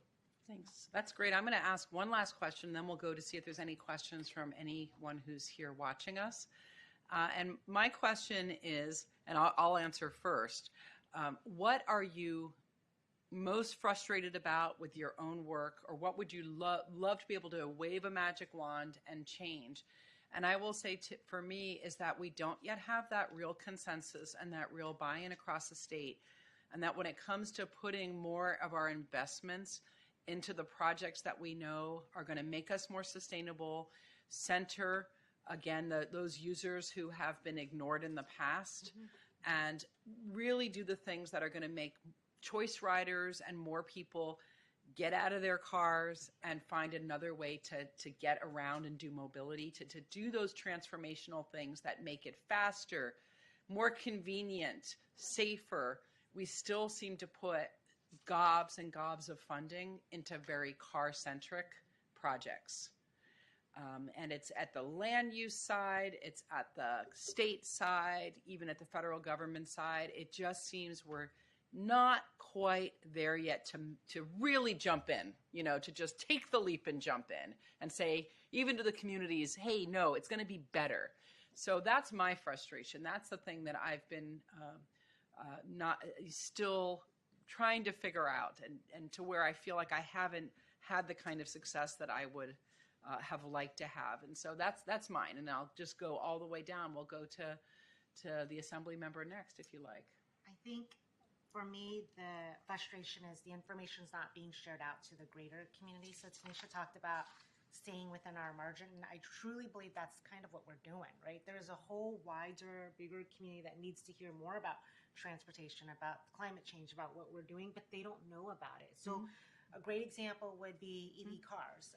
Thanks. That's great. I'm going to ask one last question, then we'll go to see if there's any questions from anyone who's here watching us. And my question is, and I'll answer first, what are you most frustrated about with your own work, or what would you love to be able to wave a magic wand and change? And I will say for me is that we don't yet have that real consensus and that real buy-in across the state, and that when it comes to putting more of our investments into the projects that we know are going to make us more sustainable, center, again, those users who have been ignored in the past, and really do the things that are going to make choice riders and more people get out of their cars and find another way to get around and do mobility, to do those transformational things that make it faster, more convenient, safer. We still seem to put gobs and gobs of funding into very car-centric projects. And it's at the land use side, it's at the state side, even at the federal government side. It just seems we're not quite there yet to really jump in, to just take the leap and jump in and say, even to the communities, hey, no, it's going to be better. So that's my frustration. That's the thing that I've been still trying to figure out, and to where I feel like I haven't had the kind of success that I would have liked to have. And so that's mine. And I'll just go all the way down. We'll go to the assembly member next, if you like. I think for me, the frustration is the information is not being shared out to the greater community. So Tanisha talked about staying within our margin, and I truly believe that's kind of what we're doing, right? There's a whole wider, bigger community that needs to hear more about transportation, about climate change, about what we're doing, but they don't know about it. So a great example would be EV cars.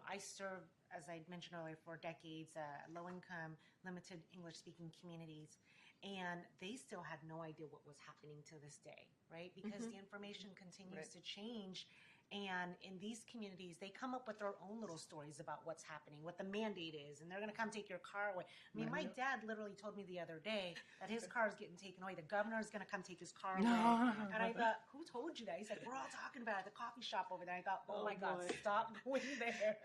I served, as I mentioned earlier, for decades, low-income, limited English-speaking communities, and they still had no idea what was happening to this day, right? Because the information continues to change, And in these communities, they come up with their own little stories about what's happening, what the mandate is, and they're going to come take your car away. I mean, my dad literally told me the other day that his car is getting taken away. The governor is going to come take his car away. And I thought, who told you that? He's like, we're all talking about it at the coffee shop over there. I thought, oh my God, stop going there.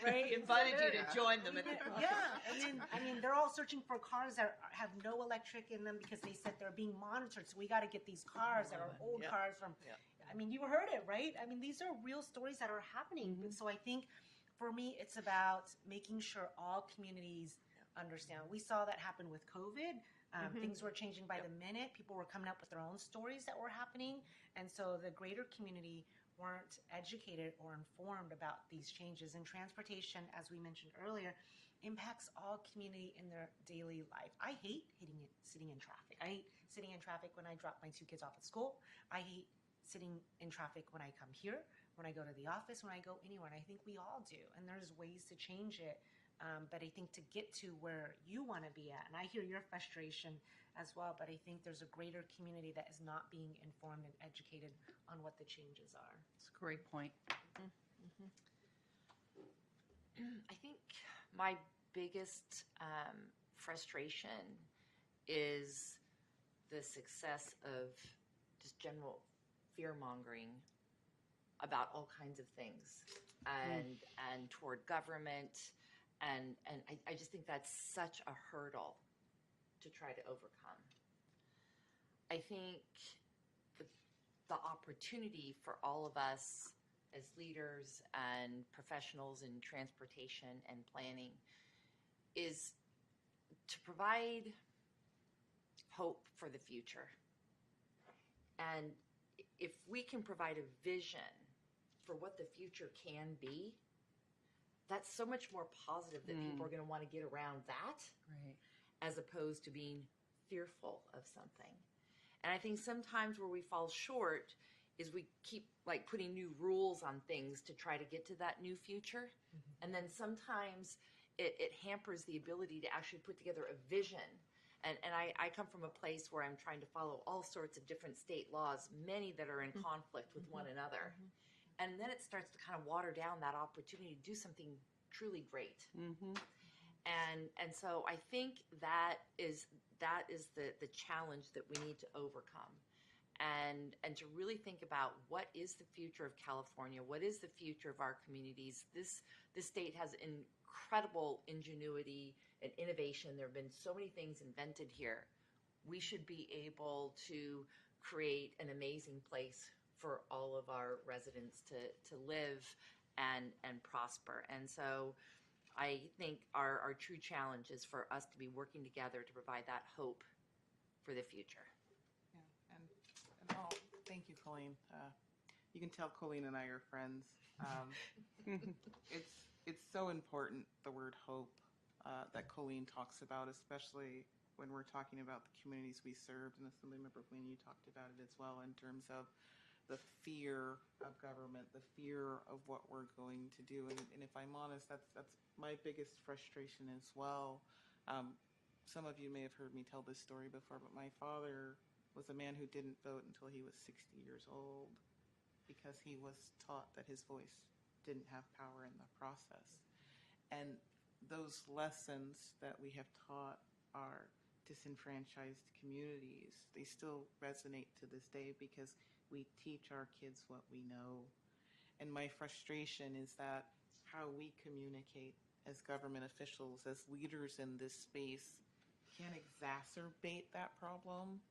Right? He invited you to join them. Yeah. And then, I mean, they're all searching for cars that have no electric in them because they said they're being monitored. So we got to get these cars that are old cars from. I mean, you heard it, right? I mean, these are real stories that are happening. So I think for me, it's about making sure all communities understand. We saw that happen with COVID. Things were changing by the minute. People were coming up with their own stories that were happening. And so the greater community weren't educated or informed about these changes. And transportation, as we mentioned earlier, impacts all community in their daily life. I hate sitting in traffic. I hate sitting in traffic when I drop my 2 kids off at school. I hate sitting in traffic when I come here, when I go to the office, when I go anywhere. And I think we all do. And there's ways to change it. But I think to get to where you want to be at, and I hear your frustration as well, but I think there's a greater community that is not being informed and educated on what the changes are. It's a great point. I think my biggest frustration is the success of just general fear-mongering about all kinds of things and toward government. And I just think that's such a hurdle to try to overcome. I think the opportunity for all of us as leaders and professionals in transportation and planning is to provide hope for the future. And if we can provide a vision for what the future can be, that's so much more positive that people are going to want to get around that, Right. as opposed to being fearful of something. And I think sometimes where we fall short is we keep like putting new rules on things to try to get to that new future. And then sometimes it hampers the ability to actually put together a vision. And I come from a place where I'm trying to follow all sorts of different state laws, many that are in conflict with one another. And then it starts to kind of water down that opportunity to do something truly great. And so I think that is the challenge that we need to overcome. And to really think about what is the future of California, what is the future of our communities. This state has incredible ingenuity and innovation. There have been so many things invented here. We should be able to create an amazing place for all of our residents to live and prosper. And so I think our true challenge is for us to be working together to provide that hope for the future. Thank you, Colleen. You can tell Colleen and I are friends. It's so important, the word hope, that Colleen talks about, especially when we're talking about the communities we served. And Assemblymember Queen, you talked about it as well in terms of the fear of government, the fear of what we're going to do. And if I'm honest, that's my biggest frustration as well. Some of you may have heard me tell this story before, but my father was a man who didn't vote until he was 60 years old because he was taught that his voice didn't have power in the process. And those lessons that we have taught our disenfranchised communities, they still resonate to this day because we teach our kids what we know. And my frustration is that how we communicate as government officials, as leaders in this space, can exacerbate that problem.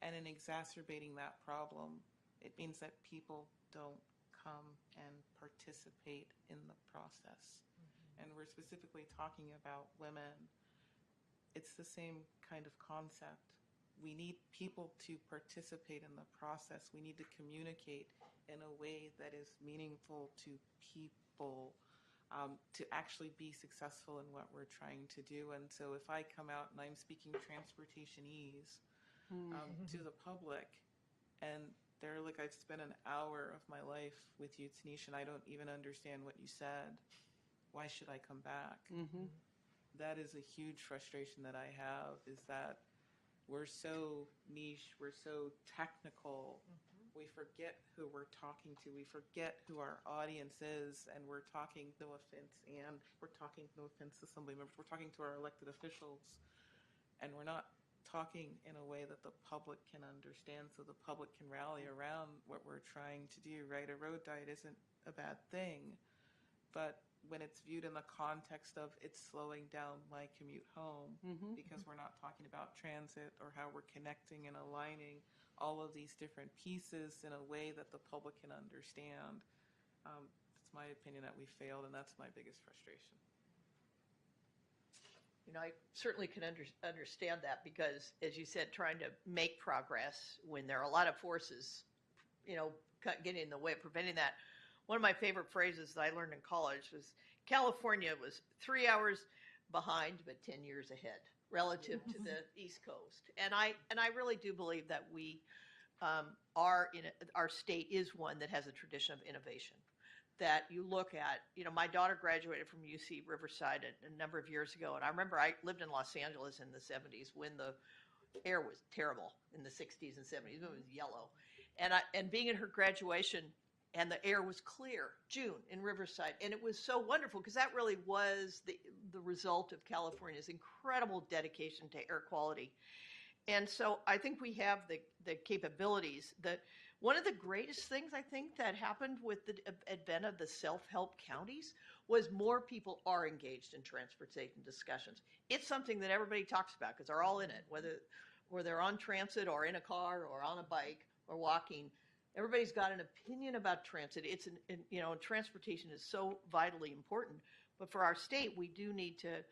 And in exacerbating that problem, it means that people don't come and participate in the process. And we're specifically talking about women. It's the same kind of concept. We need people to participate in the process. We need to communicate in a way that is meaningful to people, to actually be successful in what we're trying to do. And so if I come out and I'm speaking transportationese to the public, and they're like, I've spent an hour of my life with you, Tanisha, and I don't even understand what you said. Why should I come back? That is a huge frustration that I have, is that we're so niche, we're so technical, we forget who we're talking to. We forget who our audience is, and we're talking, no offense, Anne, we're talking, no offense, Assembly members, we're talking to our elected officials, and we're not talking in a way that the public can understand, so the public can rally around what we're trying to do, right? A road diet isn't a bad thing, but when it's viewed in the context of it's slowing down my commute home, because we're not talking about transit or how we're connecting and aligning all of these different pieces in a way that the public can understand. It's my opinion that we failed, and that's my biggest frustration. I certainly can understand that because, as you said, trying to make progress when there are a lot of forces, getting in the way of preventing that. One of my favorite phrases that I learned in college was California was 3 hours behind, but 10 years ahead relative to the East Coast. And I really do believe that we our state is one that has a tradition of innovation. That you look at, my daughter graduated from UC Riverside a number of years ago, and I remember I lived in Los Angeles in the 70s when the air was terrible in the 60s and 70s. It was yellow, and being at her graduation, and the air was clear, June in Riverside, and it was so wonderful because that really was the result of California's incredible dedication to air quality. And so I think we have the capabilities. One of the greatest things I think that happened with the advent of the self-help counties was more people are engaged in transportation discussions. It's something that everybody talks about because they're all in it, whether they're on transit or in a car or on a bike or walking. Everybody's got an opinion about transit. Transportation is so vitally important. But for our state, we do need to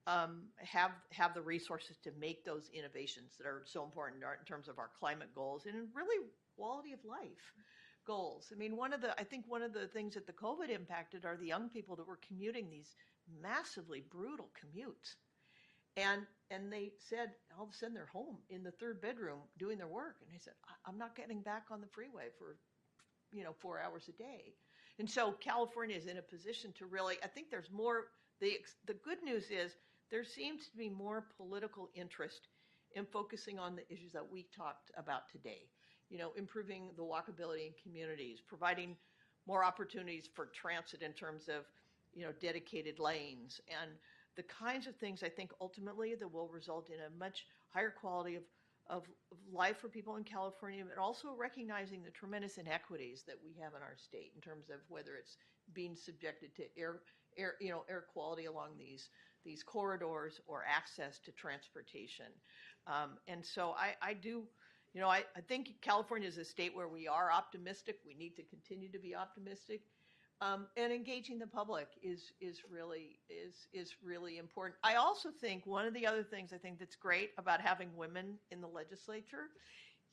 have the resources to make those innovations that are so important in terms of our climate goals and really quality of life goals. I mean, I think one of the things that the COVID impacted are the young people that were commuting these massively brutal commutes. And they said, all of a sudden they're home in the third bedroom doing their work. And they said, I'm not getting back on the freeway for, 4 hours a day. And so California is in a position to really, I think there's more, the good news is there seems to be more political interest in focusing on the issues that we talked about today. Improving the walkability in communities, providing more opportunities for transit in terms of, dedicated lanes, and the kinds of things I think ultimately that will result in a much higher quality of life for people in California, but also recognizing the tremendous inequities that we have in our state in terms of whether it's being subjected to air quality along these corridors or access to transportation. And so I do, I think California is a state where we are optimistic. We need to continue to be optimistic. And engaging the public is really important. I also think one of the other things I think that's great about having women in the legislature,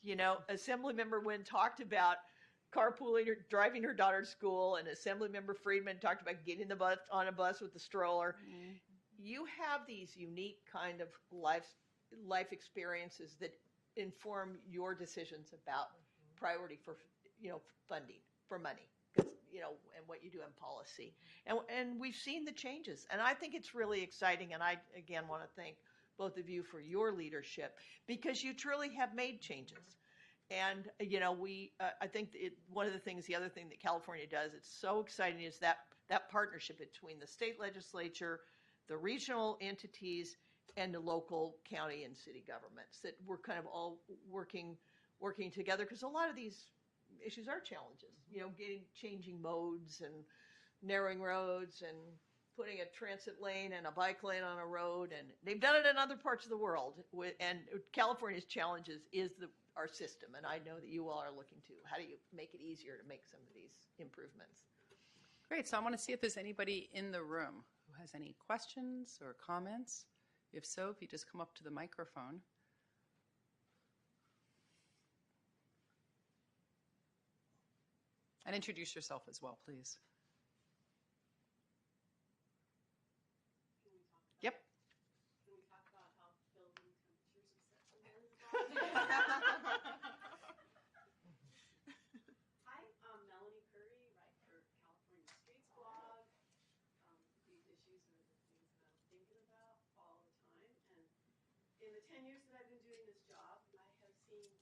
Assemblymember Wynn talked about carpooling or driving her daughter to school, and Assemblymember Friedman talked about getting on a bus with the stroller. Mm-hmm. You have these unique kind of life experiences that inform your decisions about priority for funding for money. And what you do in policy. And we've seen the changes. And I think it's really exciting. And I, again, want to thank both of you for your leadership because you truly have made changes. And, I think one of the other thing that California does, it's so exciting, is that partnership between the state legislature, the regional entities, and the local county and city governments, that we're kind of all working together because a lot of these issues are challenges, changing modes and narrowing roads and putting a transit lane and a bike lane on a road. And they've done it in other parts of the world. And California's challenges is our system. And I know that you all are looking to how do you make it easier to make some of these improvements. Great. So I want to see if there's anybody in the room who has any questions or comments. If so, if you just come up to the microphone. And introduce yourself as well, please. Yep. Can we talk about how building temperatures exceptional Hi, I'm Melanie Curry, write for California Streets blog. These issues are the things that I'm thinking about all the time. And in the 10 years that I've been doing this job, I have seen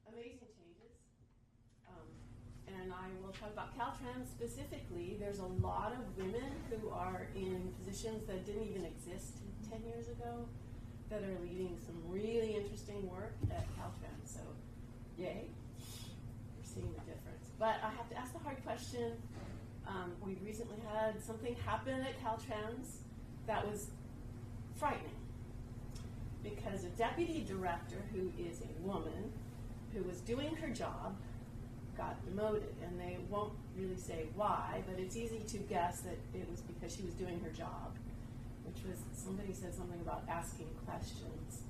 amazing changes we'll talk about Caltrans specifically. There's a lot of women who are in positions that didn't even exist 10 years ago that are leading some really interesting work at Caltrans. So, yay, we're seeing the difference. But I have to ask the hard question. We recently had something happen at Caltrans that was frightening because a deputy director who is a woman who was doing her job got demoted, and they won't really say why, but it's easy to guess that it was because she was doing her job, which was, somebody said something about asking questions.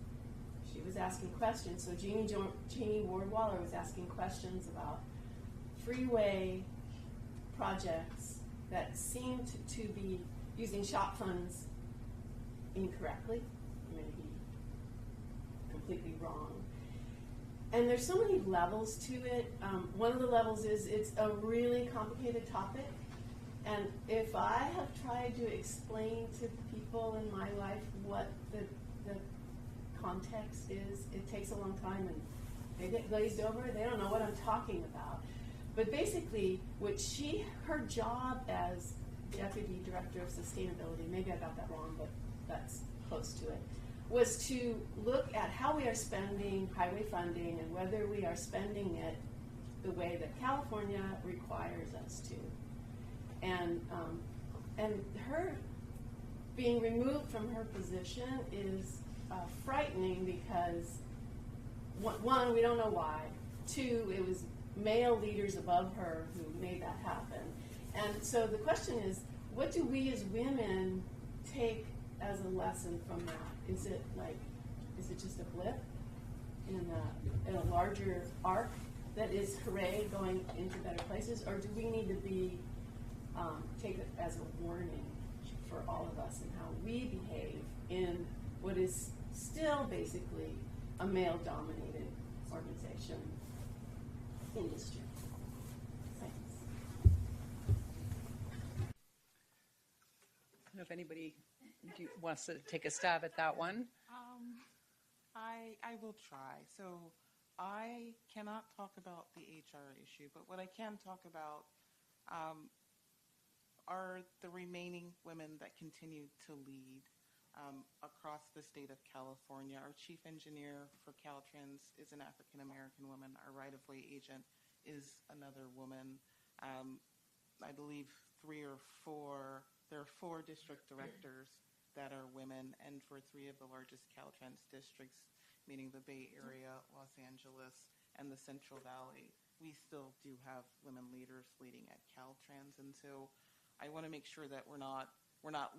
She was asking questions, so Jeannie Wardwaller was asking questions about freeway projects that seemed to be using shop funds incorrectly, maybe completely wrong. And there's so many levels to it. One of the levels is it's a really complicated topic. And if I have tried to explain to people in my life what the context is, it takes a long time and they get glazed over. They don't know what I'm talking about. But basically, her job as Deputy Director of Sustainability, maybe I got that wrong, but that's close to it, was to look at how we are spending highway funding and whether we are spending it the way that California requires us to. And her being removed from her position is frightening because, one, we don't know why. Two, it was male leaders above her who made that happen. And so the question is, what do we as women take as a lesson from that? Is it just a blip in a larger arc that is hooray going into better places, or do we need to be take it as a warning for all of us and how we behave in what is still basically a male-dominated organization industry? Thanks. I don't know if anybody wants to take a stab at that one. I will try. So I cannot talk about the HR issue, but what I can talk about are the remaining women that continue to lead across the state of California. Our chief engineer for Caltrans is an African-American woman. Our right-of-way agent is another woman. I believe there are four district directors that are women, and for three of the largest Caltrans districts, meaning the Bay Area, Los Angeles, and the Central Valley, we still do have women leaders leading at Caltrans. And so I want to make sure that we're not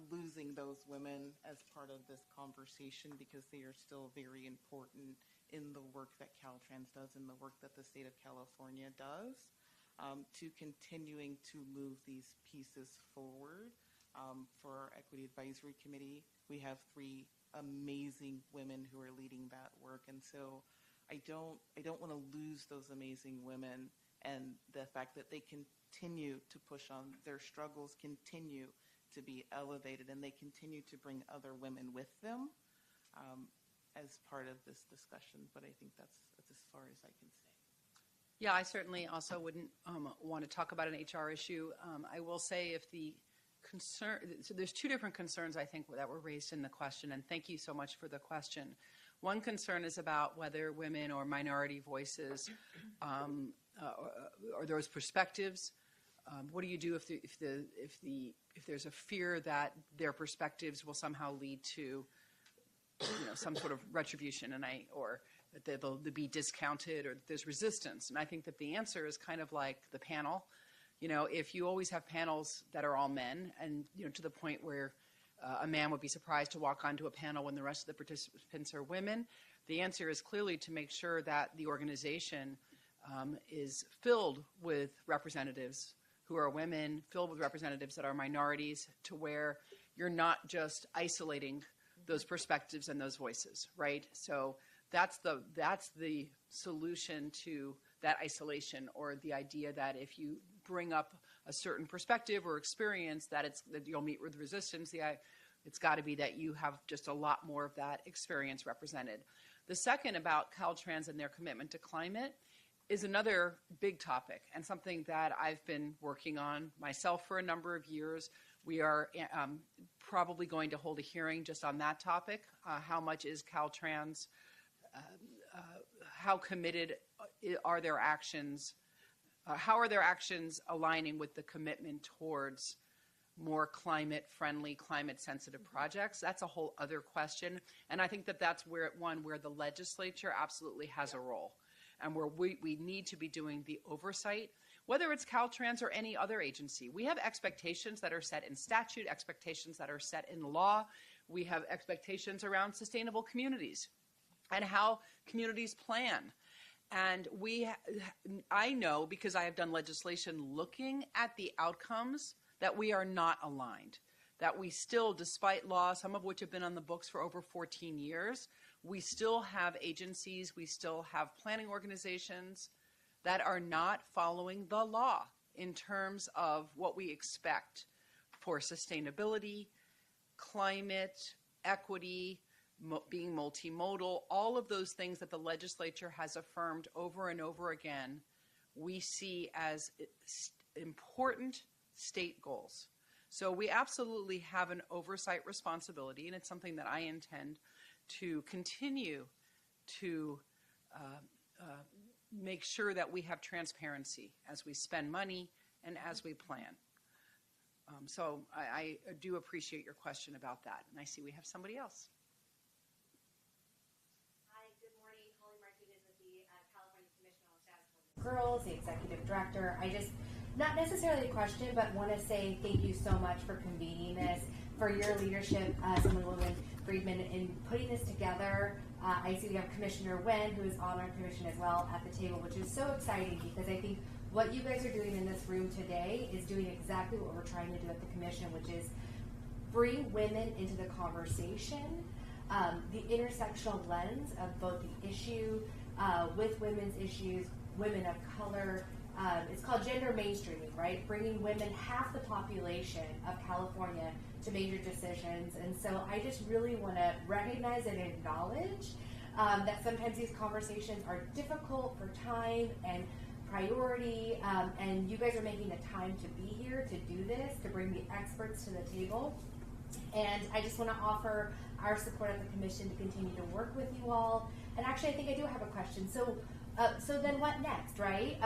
losing those women as part of this conversation, because they are still very important in the work that Caltrans does and the work that the state of California does, to continuing to move these pieces forward. For our Equity Advisory Committee, we have three amazing women who are leading that work, and so I don't want to lose those amazing women, and the fact that they continue to push on, their struggles continue to be elevated, and they continue to bring other women with them as part of this discussion. But I think that's as far as I can say. Yeah, I certainly also wouldn't want to talk about an HR issue. I will say if the concern, so there's two different concerns I think that were raised in the question, and thank you so much for the question. One concern is about whether women or minority voices or those perspectives. What do you do if there's a fear that their perspectives will somehow lead to some sort of retribution, or that they'll be discounted, or that there's resistance? And I think that the answer is kind of like the panel. If you always have panels that are all men, and to the point where a man would be surprised to walk onto a panel when the rest of the participants are women, the answer is clearly to make sure that the organization is filled with representatives who are women, filled with representatives that are minorities, to where you're not just isolating those perspectives and those voices, right? So that's the solution to that isolation, or the idea that if you bring up a certain perspective or experience, that you'll meet with resistance. It's got to be that you have just a lot more of that experience represented. The second, about Caltrans and their commitment to climate, is another big topic and something that I've been working on myself for a number of years. We are probably going to hold a hearing just on that topic. How much is Caltrans? How committed are their actions? How are their actions aligning with the commitment towards more climate-friendly, climate-sensitive projects? That's a whole other question. And I think that that's where the legislature absolutely has a role, and where we need to be doing the oversight, whether it's Caltrans or any other agency. We have expectations that are set in statute, expectations that are set in law. We have expectations around sustainable communities and how communities plan. And I know, because I have done legislation looking at the outcomes, that we are not aligned, that we still, despite law, some of which have been on the books for over 14 years, we still have agencies, we still have planning organizations that are not following the law in terms of what we expect for sustainability, climate, equity, being multimodal, all of those things that the legislature has affirmed over and over again, we see as important state goals. So we absolutely have an oversight responsibility, and it's something that I intend to continue to make sure that we have transparency as we spend money and as we plan. So I do appreciate your question about that. And I see we have somebody else. Hi, good morning. Holly Martinez with the California Commission on Status of Girls, the executive director. I just, not necessarily a question, but want to say thank you so much for convening this, for your leadership, Assemblywoman Friedman, in putting this together. I see we have Commissioner Wen, who is on our commission as well, at the table, which is so exciting, because I think what you guys are doing in this room today is doing exactly what we're trying to do at the commission, which is bring women into the conversation, the intersectional lens of both the issue with women's issues, women of color. It's called gender mainstreaming, right? Bringing women, half the population of California, to major decisions. And so I just really want to recognize and acknowledge that sometimes these conversations are difficult for time and priority, and you guys are making the time to be here to do this, to bring the experts to the table. And I just want to offer our support at the commission to continue to work with you all. And actually, I think I do have a question. So then what next, right?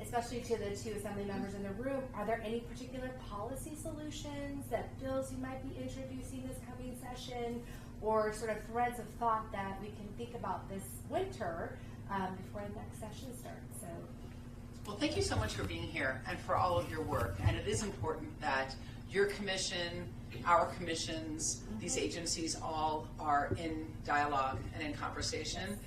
Especially to the two assembly members in the room, are there any particular policy solutions, bills you might be introducing this coming session, or sort of threads of thought that we can think about this winter before the next session starts? So, well, thank you so much for being here and for all of your work. And it is important that your commission, our commissions, these agencies all are in dialogue and in conversation.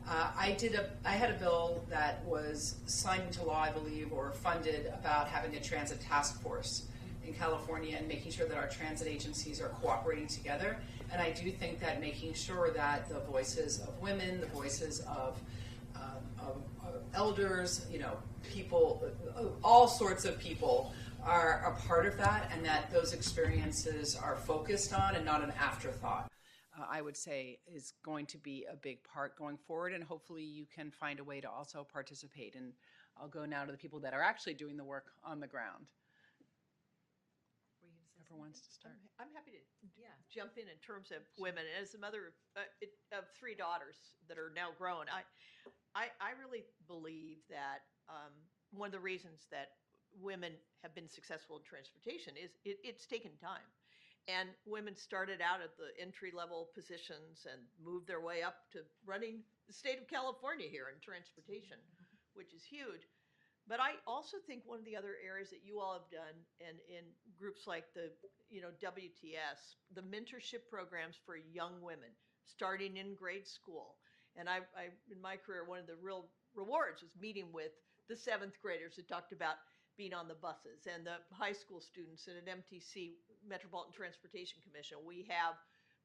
I had a bill that was signed into law, I believe, or funded, about having a transit task force in California and making sure that our transit agencies are cooperating together. And I do think that making sure that the voices of women, the voices of elders, people, all sorts of people are a part of that, and that those experiences are focused on and not an afterthought. I would say is going to be a big part going forward, and hopefully you can find a way to also participate. And I'll go now to the people that are actually doing the work on the ground. Whoever wants to start. I'm happy to jump in terms of women. As a mother of three daughters that are now grown, I really believe that one of the reasons that women have been successful in transportation is it's taken time. And women started out at the entry-level positions and moved their way up to running the state of California here in transportation, which is huge. But I also think one of the other areas that you all have done, and in groups like the WTS, the mentorship programs for young women starting in grade school. And I in my career, one of the real rewards was meeting with the seventh graders that talked about being on the buses, and the high school students in an MTC, Metropolitan Transportation Commission. We have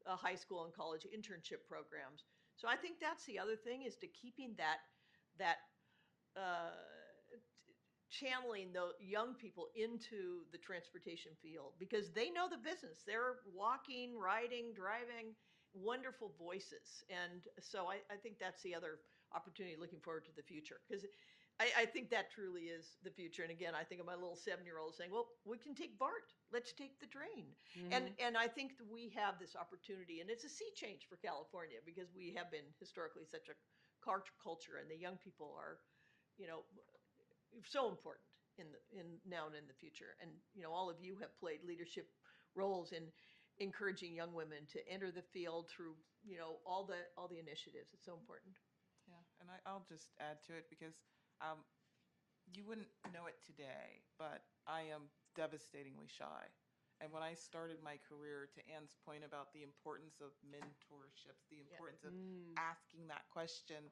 high school and college internship programs. So I think that's the other thing, is to keeping that channeling the young people into the transportation field, because they know the business. They're walking, riding, driving, wonderful voices. And so I think that's the other opportunity looking forward to the future. Because I think that truly is the future. And again, I think of my little 7-year-old saying, well, we can take BART. Let's take the train. And I think that we have this opportunity, and it's a sea change for California because we have been historically such a car culture, and the young people are, so important in now and in the future. And, all of you have played leadership roles in encouraging young women to enter the field through, all the initiatives. It's so important. Yeah, and I'll just add to it because you wouldn't know it today, but I am devastatingly shy. And when I started my career, to Anne's point about the importance of mentorships, the importance of asking that question,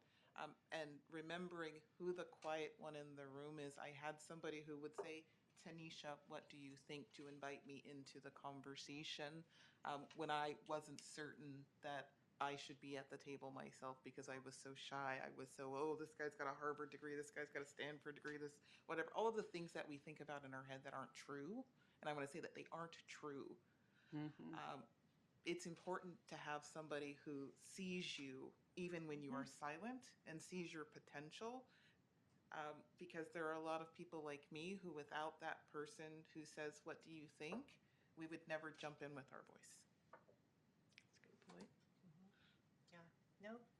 and remembering who the quiet one in the room is, I had somebody who would say, Tanisha, what do you think, to invite me into the conversation when I wasn't certain that I should be at the table myself because I was so shy. I was so, this guy's got a Harvard degree, this guy's got a Stanford degree, this, whatever. All of the things that we think about in our head that aren't true. And I want to say that they aren't true. It's important to have somebody who sees you even when you are silent and sees your potential. Because there are a lot of people like me who, without that person who says, what do you think, we would never jump in with our voice.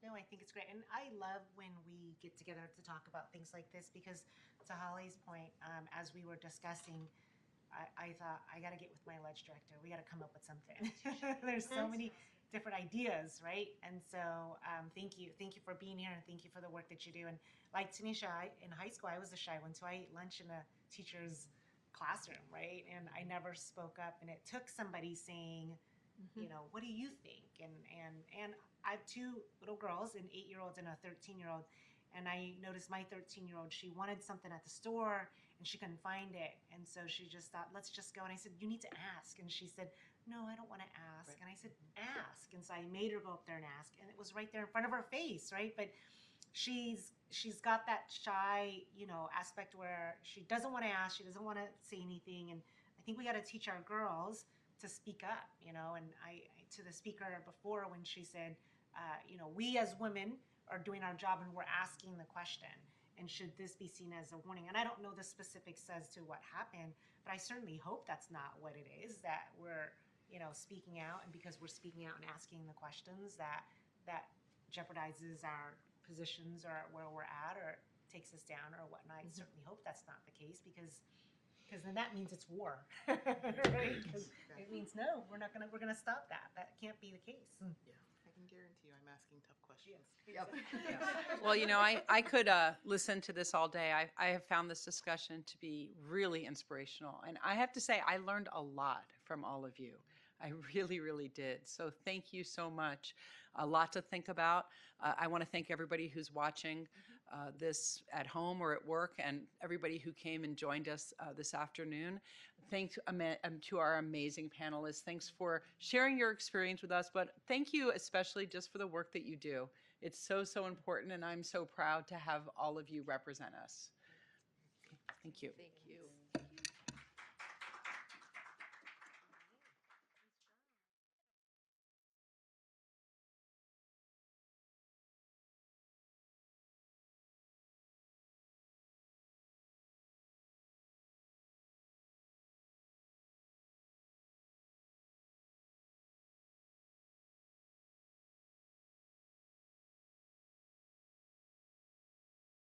No, I think it's great. And I love when we get together to talk about things like this because, to Holly's point, as we were discussing, I thought, I got to get with my ledge director. We got to come up with something. There's so many different ideas, right? And so thank you. Thank you for being here, and thank you for the work that you do. And like Tanisha, in high school, I was a shy one, so I ate lunch in a teacher's classroom, right? And I never spoke up. And it took somebody saying, what do you think? And I have 2 little girls, an 8-year-old and a 13-year-old. And I noticed my 13-year-old, she wanted something at the store and she couldn't find it. And so she just thought, let's just go. And I said, you need to ask. And she said, no, I don't want to ask. Right. And I said, ask. And so I made her go up there and ask. And it was right there in front of her face, right? But she's got that shy, aspect where she doesn't want to ask. She doesn't want to say anything. And I think we got to teach our girls to speak up, and I to the speaker before when she said, we as women are doing our job and we're asking the question, and should this be seen as a warning? And I don't know the specifics as to what happened, but I certainly hope that's not what it is, that we're, speaking out, and because we're speaking out and asking the questions that jeopardizes our positions or where we're at or takes us down or whatnot. I certainly hope that's not the case because then that means it's war, right? Because it means no, we're gonna stop that. That can't be the case. Yeah, I can guarantee you, I'm asking tough questions. Yes. Yeah. Well, I could listen to this all day. I have found this discussion to be really inspirational, and I have to say I learned a lot from all of you. I really, really did. So thank you so much. A lot to think about. I want to thank everybody who's watching this at home or at work, and everybody who came and joined us this afternoon. Thanks to our amazing panelists. Thanks for sharing your experience with us, but thank you especially just for the work that you do. It's so, so important, and I'm so proud to have all of you represent us. Thank you. Thank you.